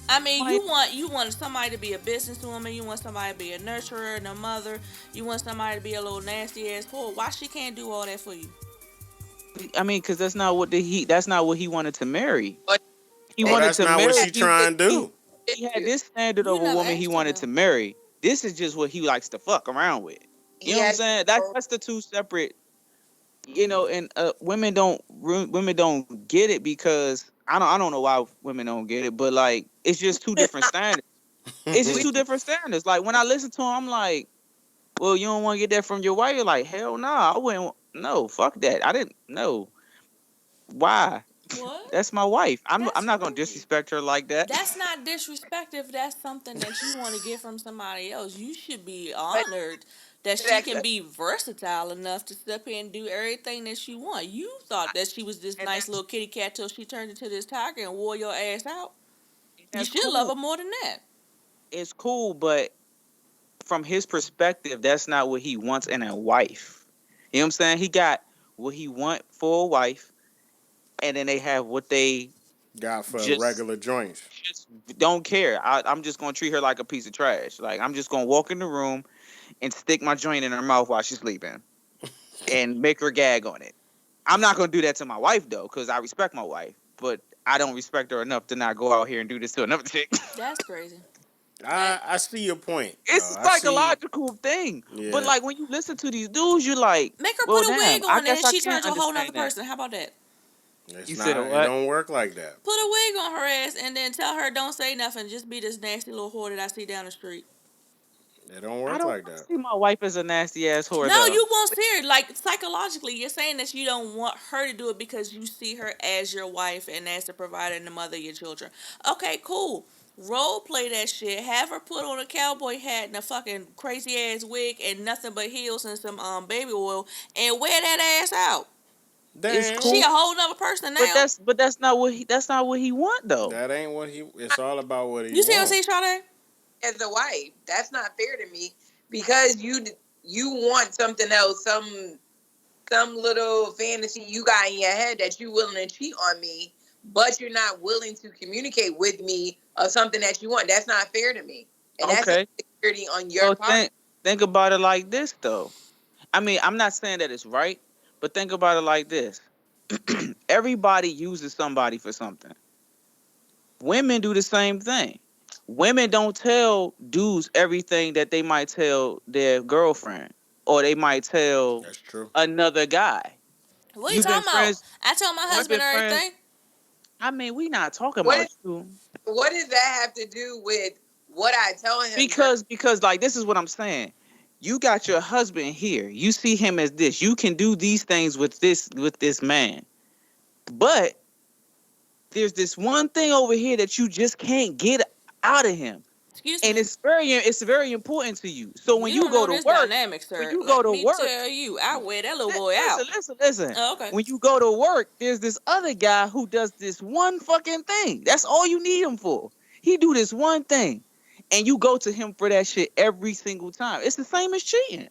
I mean, Like, you want somebody to be a businesswoman. You want somebody to be a nurturer and a mother. You want somebody to be a little nasty ass whore. Why she can't do all that for you? I mean, because that's not what he wanted to marry. but He Oh, wanted that's to not what marry. she trying to do. He had this standard You of a never woman he asked her wanted though. to marry. This is just what he likes to fuck around with. You he know what I'm has saying? That's the two separate. And women don't get it because I don't know why women don't get it, but like it's just two different standards. It's just we two different standards. Like when I listen to him, I'm like, well, you don't want to get that from your wife. You're like, hell no, I wouldn't. No, fuck that. I didn't. No, why? What? That's my wife. I'm That's not gonna crazy. disrespect her like that. That's not disrespect if that's something that you want to get from somebody else. You should be but honored that she that can be versatile enough to step in and do everything that she want. You thought that she was this and nice little kitty cat till she turned into this tiger and wore your ass out. You That's should love cool. her more than that. It's cool, but from his perspective, that's not what he wants in a wife. You know what I'm saying? He got what he want for a wife, and then they have what they Got for just regular joints. just don't care. I'm just gonna treat her like a piece of trash. Like I'm just gonna walk in the room and stick my joint in her mouth while she's sleeping and make her gag on it. I'm not gonna do that to my wife though, because I respect my wife, but I don't respect her enough to not go out here and do this to another chick. That's crazy. That I see your point. It's a I see. psychological thing. But Yeah, like when you listen to these dudes, you're like, make her well, put a damn, wig I on and then guess I she can't turns to a whole nother understand that. person. How about that? it's You said a not. It what? don't work like that. Put a wig on her ass and then tell her don't say nothing. Just be this nasty little whore that I see down the street. It don't I work don't like want to that. see my wife as a nasty ass whore No, though. you won't see her. Like psychologically, you're saying that you don't want her to do it because you see her as your wife and as the provider and the mother of your children. Okay, cool. Role play that shit. Have her put on a cowboy hat and a fucking crazy ass wig and nothing but heels and some baby oil and wear that ass out. It's Damn, She a cool, whole nother person but now. that's not what he want though. that ain't what he. It's all about what he You see what I'm want. saying, Shardae? as a wife, that's not fair to me because you want something else, some little fantasy you got in your head that you willing to cheat on me, but you're not willing to communicate with me of something that you want. That's not fair to me, and that's Okay, insecurity on your well part. think about it like this though. I mean, I'm not saying that it's right, but think about it like this. Everybody uses somebody for something. Women do the same thing. Women don't tell dudes everything that they might tell their girlfriend or they might tell That's true. another guy. What are you You've been talking about? friends. I tell my You've been husband friends. everything. I mean, we not talking What about is you what does that have to do with what I tell him? because like this is what I'm saying. You got your husband here. You see him as this. You can do these things with this man. But there's this one thing over here that you just can't get out of him. Excuse And me. it's very important to you. So when You you don't go know to this work, dynamic, when sir. you go Let to me work, tell you, I wear that little boy out. listen. Oh, okay. When you go to work, there's this other guy who does this one fucking thing. That's all you need him for. He do this one thing, and you go to him for that shit every single time. It's the same as cheating.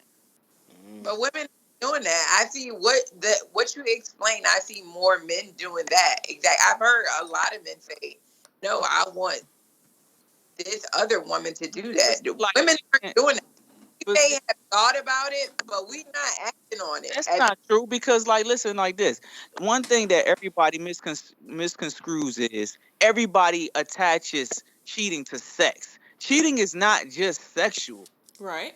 But women doing that. I see what you explain. I see more men doing that. Exactly. I've heard a lot of men say, "No, I want this other woman to do It's that." like Women aren't doing that. We but may have thought about it, but we not acting on it. that's not true because, like, listen, like this. One thing that everybody misconstrues is everybody attaches cheating to sex. Cheating is not just sexual. Right.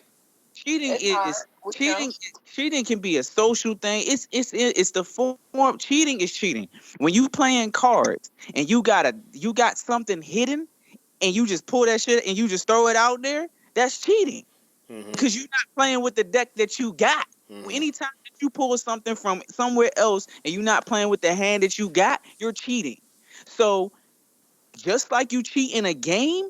Cheating It's hard. is We know. cheating. Cheating can be a social thing. It's the form. Cheating is cheating. When you playing cards and you got something hidden and you just pull that shit and you just throw it out there. That's cheating Mm-hmm. because you're not playing with the deck that you got. Mm-hmm. Anytime that you pull something from somewhere else and you're not playing with the hand that you got, you're cheating. So just like you cheat in a game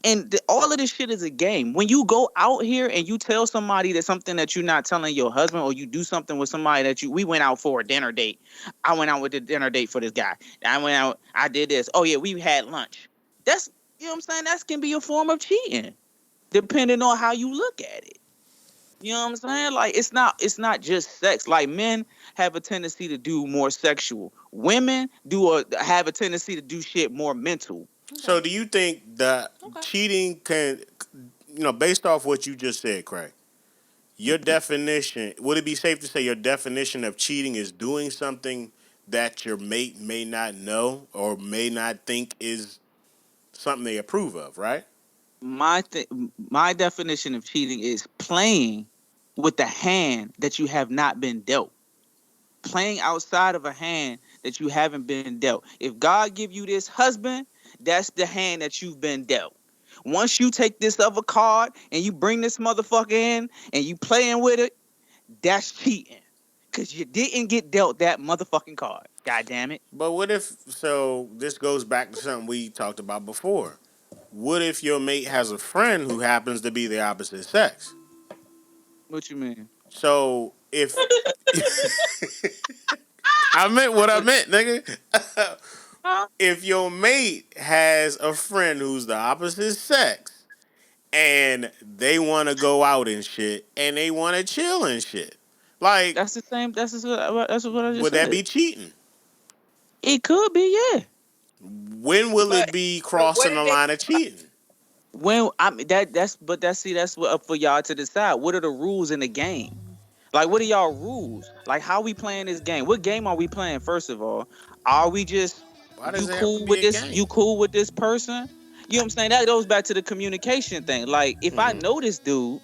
And all of this shit is a game. When you go out here and you tell somebody that something that you're not telling your husband, or you do something with somebody that we went out for a dinner date. I went out with the dinner date for this guy. I went out, I did this. Oh yeah, we had lunch. That's, you know what I'm saying? That can be a form of cheating, depending on how you look at it. You know what I'm saying? Like it's not just sex. Like men have a tendency to do more sexual. Women have a tendency to do shit more mental. So do you think that Okay. cheating can, based off what you just said, Craig, your definition, would it be safe to say your definition of cheating is doing something that your mate may not know or may not think is something they approve of, right? My definition of cheating is playing with the hand that you have not been dealt. Playing outside of a hand that you haven't been dealt. If God give you this husband, that's the hand that you've been dealt. Once you take this other card and you bring this motherfucker in and you playing with it, that's cheating. Cause you didn't get dealt that motherfucking card. God damn it. But what if, so this goes back to something we talked about before. What if your mate has a friend who happens to be the opposite sex? What you mean? So if I meant what I meant, nigga. Huh? If your mate has a friend who's the opposite sex and they want to go out and shit and they want to chill and shit, like, That's the same. That's what I just would that said. be cheating? It could be, yeah. When will it But be what crossing the if they? line of cheating? When I mean that's what up for y'all to decide. What are the rules in the game? Like, what are y'all rules? Like, how we playing this game? What game are we playing? First of all, are we just Why does it have to be a game? You cool with this person? You know what I'm saying? That goes back to the communication thing. Like, if I know this dude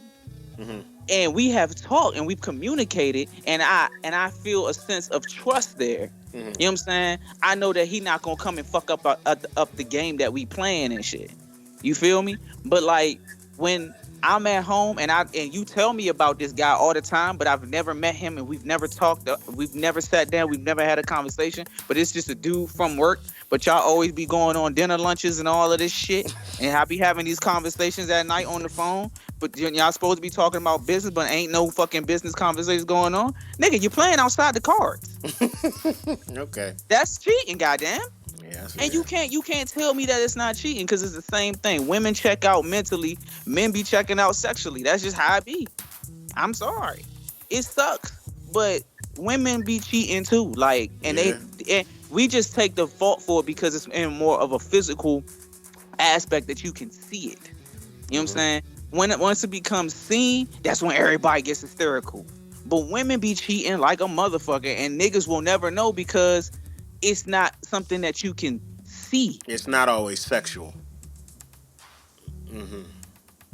Hmm. and we have talked and we've communicated and I feel a sense of trust there. Hmm. You know what I'm saying? I know that he not gonna come and fuck up the game that we playing and shit. You feel me? But like when I'm at home and you tell me about this guy all the time, but I've never met him and we've never talked, we've never sat down, we've never had a conversation. But it's just a dude from work. But y'all always be going on dinner lunches and all of this shit, and I be having these conversations at night on the phone. But y'all supposed to be talking about business, but ain't no fucking business conversations going on. Nigga, you playing outside the cards. Okay. That's cheating, goddamn. Yeah, I see And that. you can't tell me that it's not cheating because it's the same thing. Women check out mentally, men be checking out sexually. That's just how it be. I'm sorry, it sucks, but women be cheating too. Like, Yeah. and we just take the fault for it because it's in more of a physical aspect that you can see it. You know what I'm saying? Once it becomes seen, that's when everybody gets hysterical. But women be cheating like a motherfucker, and niggas will never know because it's not something that you can see. It's not always sexual. Hmm.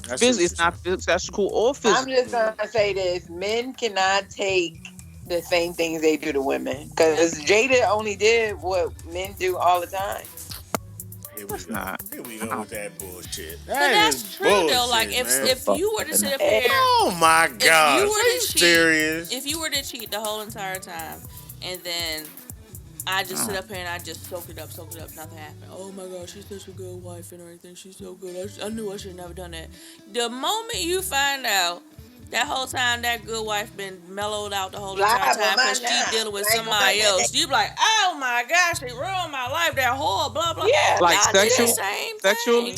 I see what you're It's not saying. sexual or I'm physical. just gonna say this: men cannot take the same things they do to women because Jada only did what men do all the time. Here we That's go. not. Here we go with that bullshit. But That is that's true though. Like bullshit, if man. if you were to sit up Eh, here, Oh my if you gosh. were Are to you cheat, serious? if you were to cheat the whole entire time, and then I just sit up here and I just soaked it up, nothing happened. Oh my god, she's such a good wife and everything. She's so good. I knew I should have never done that. The moment you find out that whole time that good wife been mellowed out the whole entire Live on time my because she nine, dealing with like on my somebody name. else, you be like, oh my gosh, they ruined my life. That whore, blah blah. Yeah, Like Y'all do the sexual, yeah. same thing. sexually.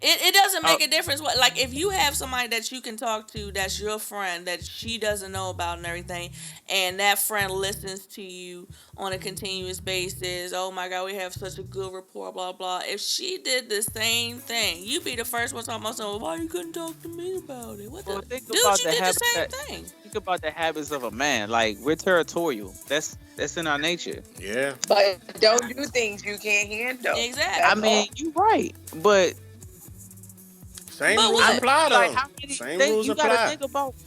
It doesn't Uh, make a difference what, like, if you have somebody that you can talk to that's your friend that she doesn't know about and everything, and that friend listens to you on a continuous basis. Oh my god, we have such a good rapport, blah blah. If she did the same thing, you be the first one talking about something. Why you couldn't talk to me about it? What well, the dude? You did the same thing. think about the habits of a man. Like, we're territorial. That's in our nature. Yeah. But don't do things you can't handle. I That's Exactly. mean, all. you right, but Same But rules I what? apply like though. how many Same things rules apply.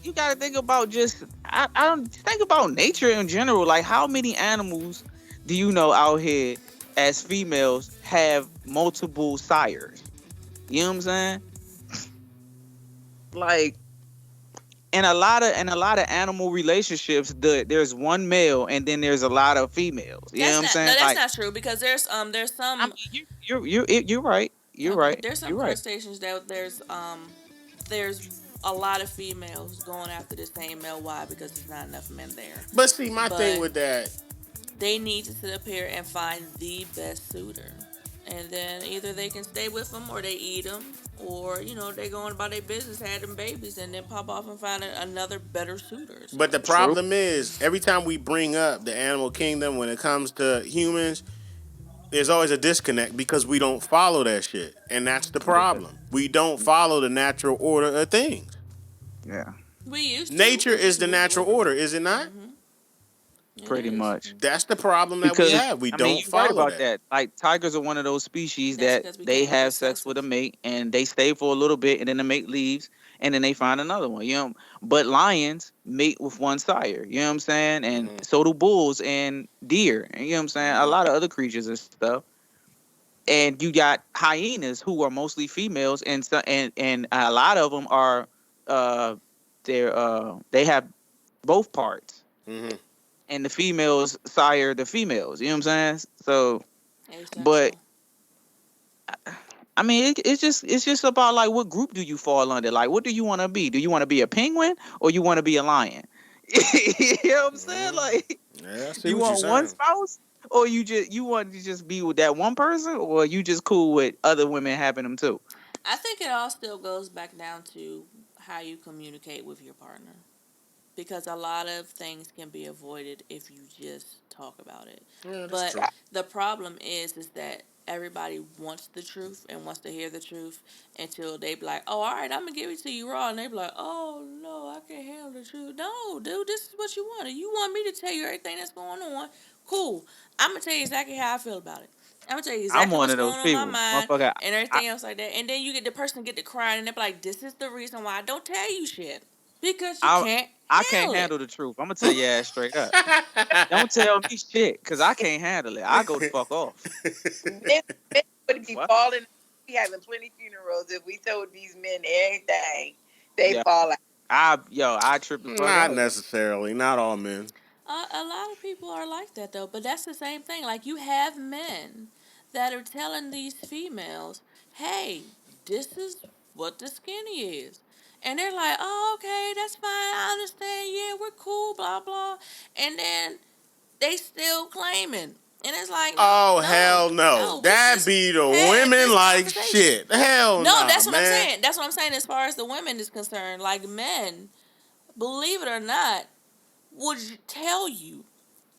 you gotta think about just I don't think about nature in general. Like, how many animals do you know out here as females have multiple sires? You know what I'm saying? Like, in a lot of animal relationships, there's one male and then there's a lot of females. You know what That's I'm not no, saying? that's Like, not true because there's I some mean, you're right. You're Okay, right. there's some You're right. crustaceans that there's a lot of females going after the same male. Why? Because there's not enough men there. But see, my thing But with that, they need to sit up here and find the best suitor, and then either they can stay with them or they eat them, or they go on about their business, had them babies, and then pop off and find another better suitor. but the So True. problem is every time we bring up the animal kingdom when it comes to humans, there's always a disconnect because we don't follow that shit, and that's the Yeah. problem. We don't follow the natural order of things. Yeah. we used to. Nature is the natural order, is it not? Mm-hmm. It Pretty is. much. That's the problem that we Because have. We I mean, don't you're right follow about that. that. Like tigers are one of those species That's that because we they can't be have sex with a excessive. mate and they stay for a little bit and then the mate leaves and then they find another one. But lions mate with one sire. You know what I'm saying? And Hmm. so do bulls and deer. And you know what I'm saying? A Hmm. lot of other creatures and stuff. And you got hyenas who are mostly females and and a lot of them are uh they have both parts Hmm. and the females sire the females. You know what I'm saying? So, but Asexual. I mean, it's just about like what group do you fall under? Like, what do you want to be? Do you want to be a penguin or you want to be a lion? You know what I'm saying? Hmm. Like, Yeah, I see you what you're want one saying. spouse or you want to just be with that one person or you just cool with other women having them too? I think it all still goes back down to how you communicate with your partner. Because a lot of things can be avoided if you just talk about it. Yeah, that's But true. the problem is that everybody wants the truth and wants to hear the truth until they be like, "Oh, all right, I'm gonna give it to you raw," and they be like, "Oh no, I can't handle the truth." No, dude, this is what you wanted. You want me to tell you everything that's going on? Cool. I'm gonna tell you exactly how I feel about it. I'm gonna tell you I'm exactly one what's of those going on in my people, mind motherfucker. and I, everything else like that. And then you get the person get to crying and they be like, "This is the reason why I don't tell you shit because you I can't I can't handle it." handle the truth. I'm gonna tell your ass straight up. Don't tell me shit, cause I can't handle it. I go the fuck off. Men would be What? falling. We having plenty funerals if we told these men everything. They Yeah. fall out. I trip the fuck Not out. necessarily. Not all men. A lot of people are like that though, but that's the same thing. Like you have men that are telling these females, "Hey, this is what the skinny is," and they're like, "Oh, okay, that's fine. I understand. Yeah, we're cool. Blah blah," and then they still claiming, and it's like, no, Oh no, hell no. no. We That just be the had women this like conversation. shit. Hell No, nah, that's what I'm man. saying. That's what I'm saying as far as the women is concerned. Like men, believe it or not, would tell you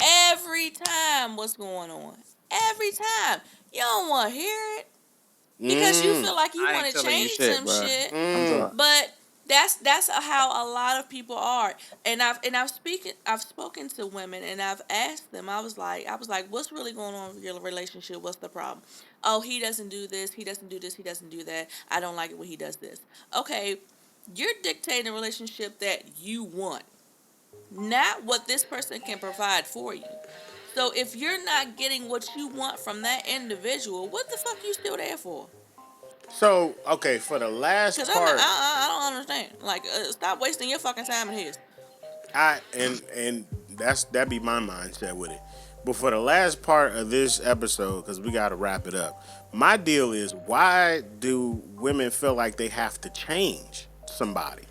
every time what's going on. Every time. You don't want to hear it because you Mm. feel like you I want ain't to telling you change shit, some bro. shit, I'm Mm. sorry. but that's how a lot of people are. And I've spoken to women and I've asked them. I was like, what's really going on with your relationship? What's the problem? Oh, he doesn't do this. He doesn't do this. He doesn't do that. I don't like it when he does this. Okay, you're dictating a relationship that you want, not what this person can provide for you. So if you're not getting what you want from that individual, what the fuck you still there for? So, okay, for the last Cause I'm not, part, I don't understand. Like, stop wasting your fucking time and his. and that be my mindset with it. But for the last part of this episode, because we got to wrap it up, my deal is why do women feel like they have to change somebody?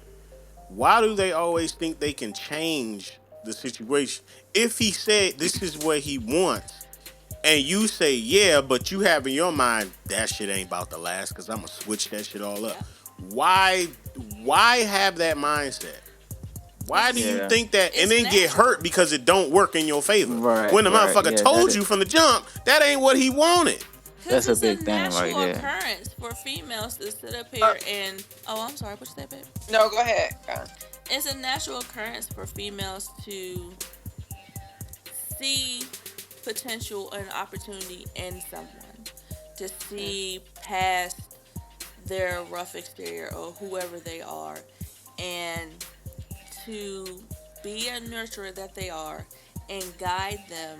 Why do they always think they can change the situation? If he said this is what he wants, and you say yeah, but you have in your mind that shit ain't about to last because I'm gonna switch that shit all up. Yep. Why? Why have that mindset? Why It's do you Yeah. think that and it's then get natural. hurt because it don't work in your favor? Right. When the Right. motherfucker Yeah. That told is. you from the jump that ain't what he wanted. Cause That's a it's a big thing right natural there. occurrence for females to sit up Uh, here and I'm sorry, what you say, babe? no, go ahead. It's a natural occurrence for females to see potential and opportunity in someone, to see past their rough exterior or whoever they are, and to be a nurturer that they are and guide them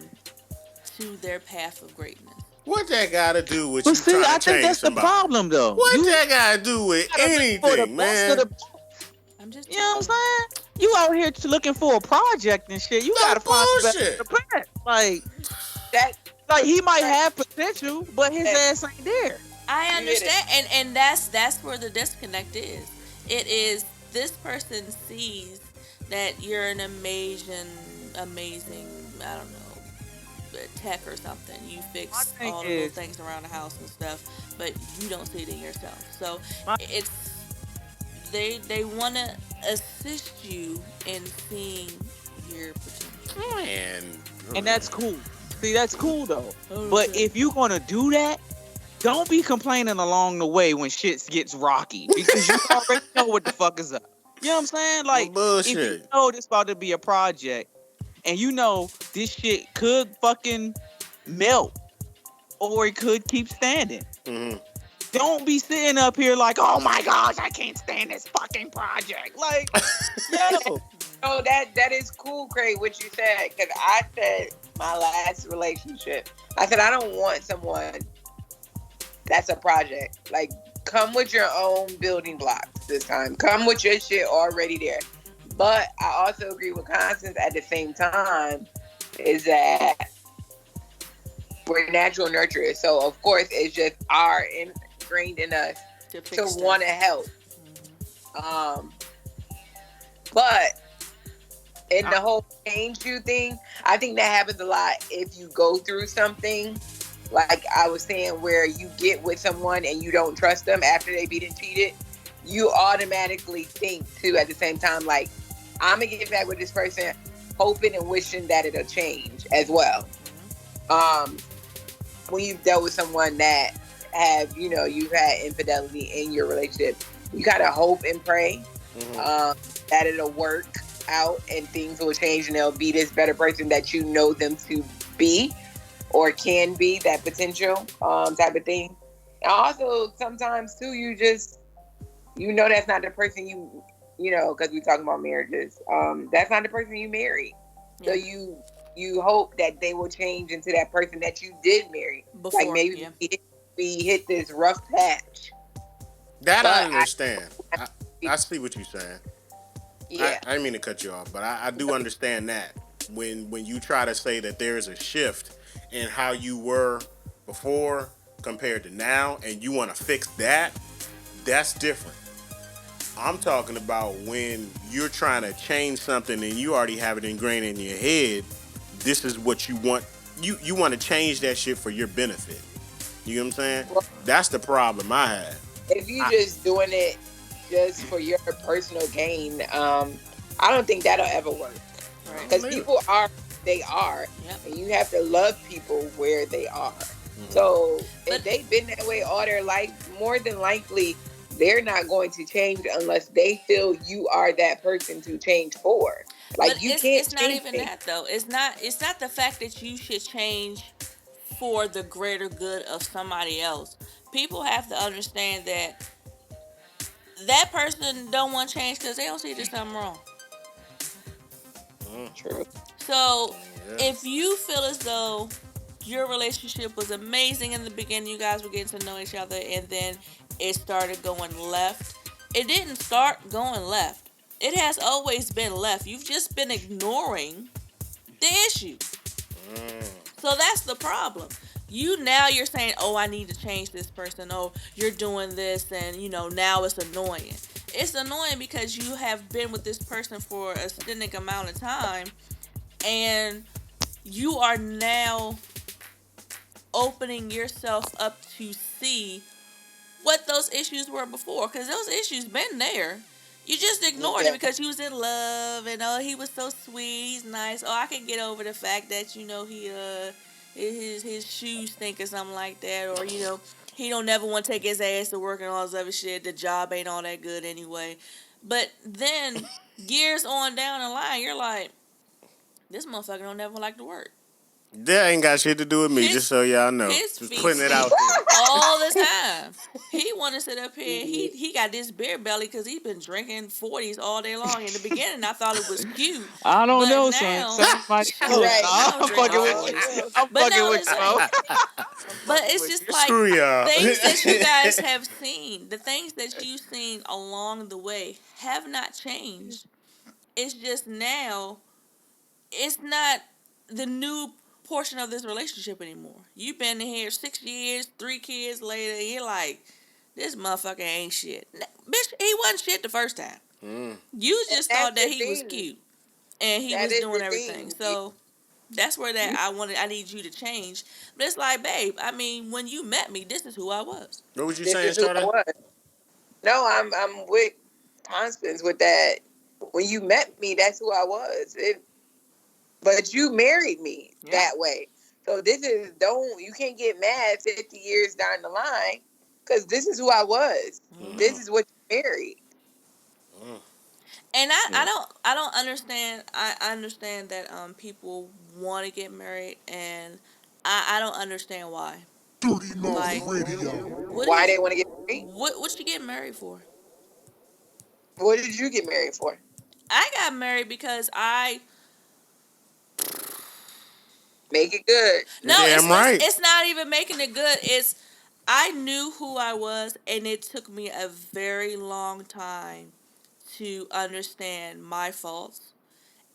to their path of greatness. What that got to do with But you see, trying to I think change that's the somebody? problem, though. What You that got to do with gotta look for the anything, best of man? the. I'm just You know what I'm telling you. saying? You out here looking for a project and shit. You No gotta find the best of bullshit. the plant. That Like he might have potential, but his that ass ain't there. I You hit it. understand, and that's where the disconnect is. It is this person sees that you're an amazing, I don't know, tech or something. You My fix thing all the little is, things around the house and stuff, but you don't see it in yourself. So my it's they want to assist you in seeing your potential. And and that's cool. See, that's cool though. But Okay. if you're gonna do that, don't be complaining along the way when shit gets rocky because you already know what the fuck is up. You know what I'm saying? Like, if you bullshit. know this about to be a project and you know this shit could fucking melt or it could keep standing, Hmm. don't be sitting up here like, oh my gosh, I can't stand this fucking project. Like, yo, Oh, that is cool, Craig, what you said. Because I said my last relationship, I said I don't want someone that's a project. Like, come with your own building blocks this time. Come with your shit already there. But I also agree with Constance at the same time is that we're natural nurturers. So of course it's just our ingrained in us To to fix stuff. want to help. Um, but in I, the whole change you thing, I think that happens a lot if you go through something. Like I was saying, where you get with someone and you don't trust them after they beat and cheated, you automatically think too at the same time, like, I'm gonna get back with this person, hoping and wishing that it'll change as well. Um, when you've dealt with someone that have, you've had infidelity in your relationship, you kind of hope and pray Hmm. um, that it'll work out and things will change and they'll be this better person that you know them to be or can be, that potential type of thing. And also sometimes too, that's not the person because we talking about marriages. That's not the person you married. So Yeah. you hope that they will change into that person that you did marry. Like Before, maybe yeah. we hit this rough patch, That I but understand. I see what you're saying. yeah, I didn't mean to cut you off, but I do understand that when you try to say that there is a shift in how you were before compared to now, and you want to fix that, that's different. I'm talking about when you're trying to change something and you already have it ingrained in your head. This is what you want. You want to change that shit for your benefit. You know what I'm saying? well, That's the problem I had. if you I, just doing it just for your personal gain, I don't think that'll ever work. I Right. don't Because need it. people are they are, Yep. and you have to love people where they are. Mm-hmm. So But if they've been that way all their life, more than likely they're not going to change unless they feel you are that person to change for. but Like you can't it's not change even things. that though. It's not the fact that you should change for the greater good of somebody else. People have to understand that that person don't want to change because they don't see there's something wrong. True. So Yeah. if you feel as though your relationship was amazing in the beginning, you guys were getting to know each other, and then it started going left. It didn't start going left. It has always been left. You've just been ignoring the issue. So that's the problem. You're saying, "Oh, I need to change this person. Oh, you're doing this and now it's annoying." It's annoying because you have been with this person for a extended amount of time and you are now opening yourself up to see what those issues were before because those issues been there. You just ignored it Yeah. because you was in love and oh he was so sweet, he's nice. Oh I can get over the fact that he his shoes stink or something like that, or he don't never want to take his ass to work and all this other shit. The job ain't all that good anyway. But then years on down the line, you're like, this motherfucker don't never like to work. That ain't got shit to do with me, just His so y'all know. his Just feet putting it stink out there. all the time. He want to sit up here. He got this beer belly because he been drinking 40s all day long. In the beginning, I thought it was cute, I don't but know, son. now, Somebody do it. shoot, Right. he Nah, don't I'm drink fucking no with Oh you. 40s. no. I'm But fucking no, with you, listen. bro. I'm But fucking it's with just you. like Screw y'all. things that you guys have seen, the things that you've seen along the way have not changed. It's just now, it's not the new. portion of this relationship anymore. You've been in here 6 years, 3 kids later. You're like, this motherfucker ain't shit. Bitch, he wasn't shit the first time. You And just that's thought that the he was thing. cute and he That was is doing the everything. thing. So that's where You, I need you to change. But it's like, babe, I mean, when you met me, this is who I was. What was you this saying, is who I Shardae? was. No, I'm with Constance with that. When you met me, that's who I was. But you married me Yeah. that way. So this is don't you can't get mad 50 years down the line because this is who I was. This is what you married. And Yeah. I don't understand. I understand that people want to get married, and I don't understand why. Like, what Why is they want to get married? what you getting married for? What did you get married for? I got married because I Make it good. no, Damn right. it's not even making it good. It's I knew who I was, and it took me a very long time to understand my faults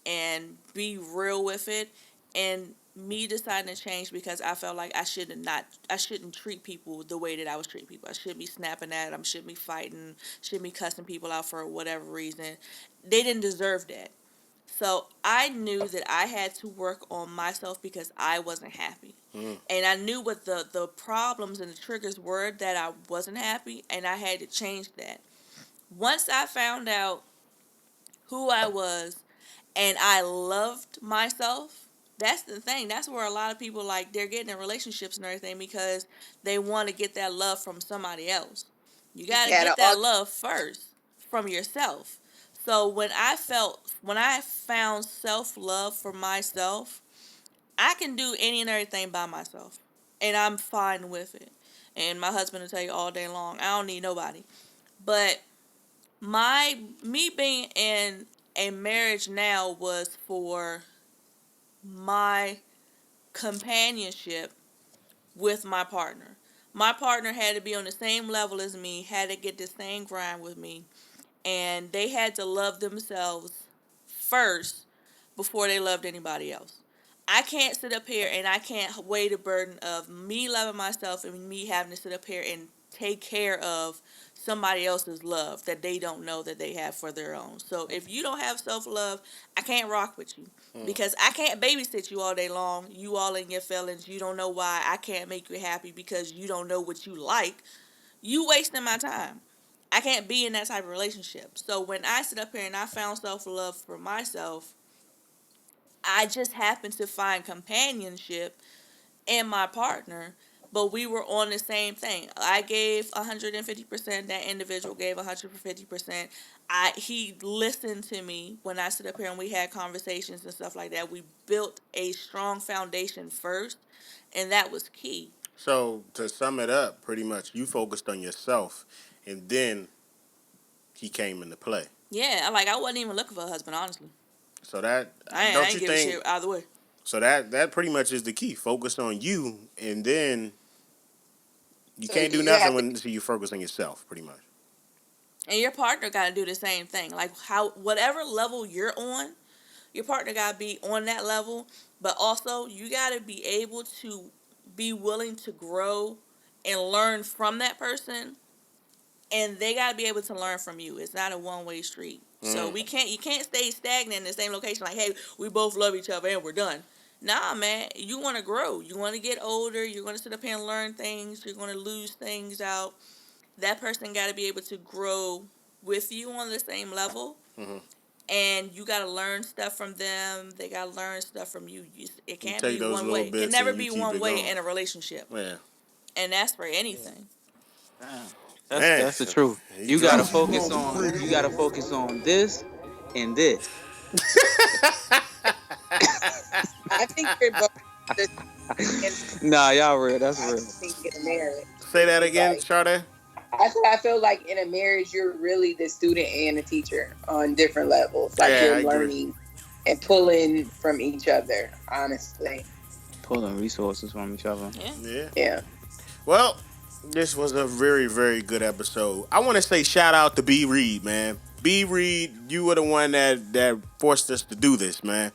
and be real with it, and me deciding to change because I felt like I shouldn't treat people the way that I was treating people. I shouldn't be snapping at them, shouldn't be fighting, shouldn't be cussing people out for whatever reason. They didn't deserve that. So I knew that I had to work on myself because I wasn't happy. And I knew what the problems and the triggers were that I wasn't happy, and I had to change that. Once I found out who I was and I loved myself, that's the thing. That's where a lot of people like they're getting in relationships and everything because they want to get that love from somebody else. You You got to had get a that love first from yourself. So when I found self-love for myself, I can do any and everything by myself. And I'm fine with it. And my husband will tell you all day long, I don't need nobody. But me being in a marriage now was for my companionship with my partner. My partner had to be on the same level as me, had to get the same grind with me, and they had to love themselves first before they loved anybody else. I can't sit up here and I can't weigh the burden of me loving myself and me having to sit up here and take care of somebody else's love that they don't know that they have for their own. So if you don't have self love, I can't rock with you because I can't babysit you all day long. You all in your feelings. You don't know why I can't make you happy because you don't know what you like. You wasting my time. I can't be in that type of relationship. So when I sit up here and I found self love for myself, I just happened to find companionship in my partner, but we were on the same thing. I gave 150%, that individual gave 150%. He listened to me when I stood up here and we had conversations and stuff like that. We built a strong foundation first, and that was key. So to sum it up, pretty much you focused on yourself, and then he came into play. Yeah, like I wasn't even looking for a husband, honestly. So that I don't ain't you give a think? shit either way. So that pretty much is the key. Focus on you, and then you so can't do you nothing have to until you focus on yourself, pretty much. And your partner got to do the same thing. Like how whatever level you're on, your partner got to be on that level, but also you got to be able to be willing to grow and learn from that person, and they got to be able to learn from you. It's not a one-way street. So you can't stay stagnant in the same location like, hey, we both love each other and we're done. Nah, man, you want to grow. You want to get older. You're going to sit up here and learn things. You're going to lose things out. That person got to be able to grow with you on the same level, and you got to learn stuff from them. They got to learn stuff from you. It You can't take be those one little way. It can bits and never you be keep one it way going. in a relationship, Yeah. and that's for anything. Damn. Man, That's the truth. he You gotta dropped. focus on this and this. I think you're both the and Nah, y'all real. That's I real. think in a marriage Say that it's again, like Shardae. I feel like in a marriage you're really the student and the teacher on different levels. Like Yeah, you're I agree. learning and pulling from each other, honestly. Pulling resources from each other. Yeah. Yeah. Yeah. Well, this was a very, very good episode. I want to say shout out to B Reed, man. B Reed, you were the one that forced us to do this, man.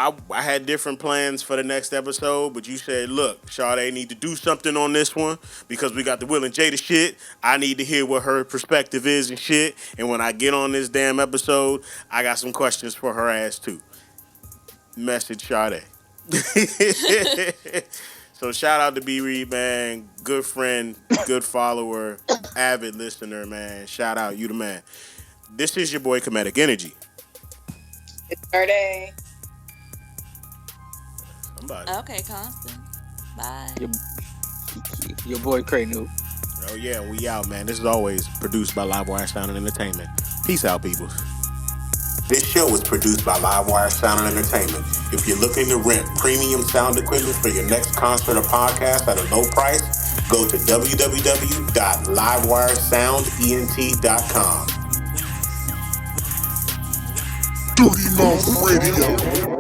I had different plans for the next episode, but you said, look, Shardae need to do something on this one because we got the Will and Jada shit. I need to hear what her perspective is and shit. And when I get on this damn episode, I got some questions for her ass too. Message Shardae. So shout out to B Reed, man. Good friend, good follower, avid listener, man. Shout out, you the man. This is your boy Comedic Energy. It's Shardae. Somebody. Okay, Constant. Bye. Your boy Cranu. Oh yeah, we out, man. This is always produced by Livewire Sound and Entertainment. Peace out, people. This show is produced by Livewire Sound and Entertainment. If you're looking to rent premium sound equipment for your next concert or podcast at a low price, go to www.livewiresoundent.com. Dirty Mouth Radio.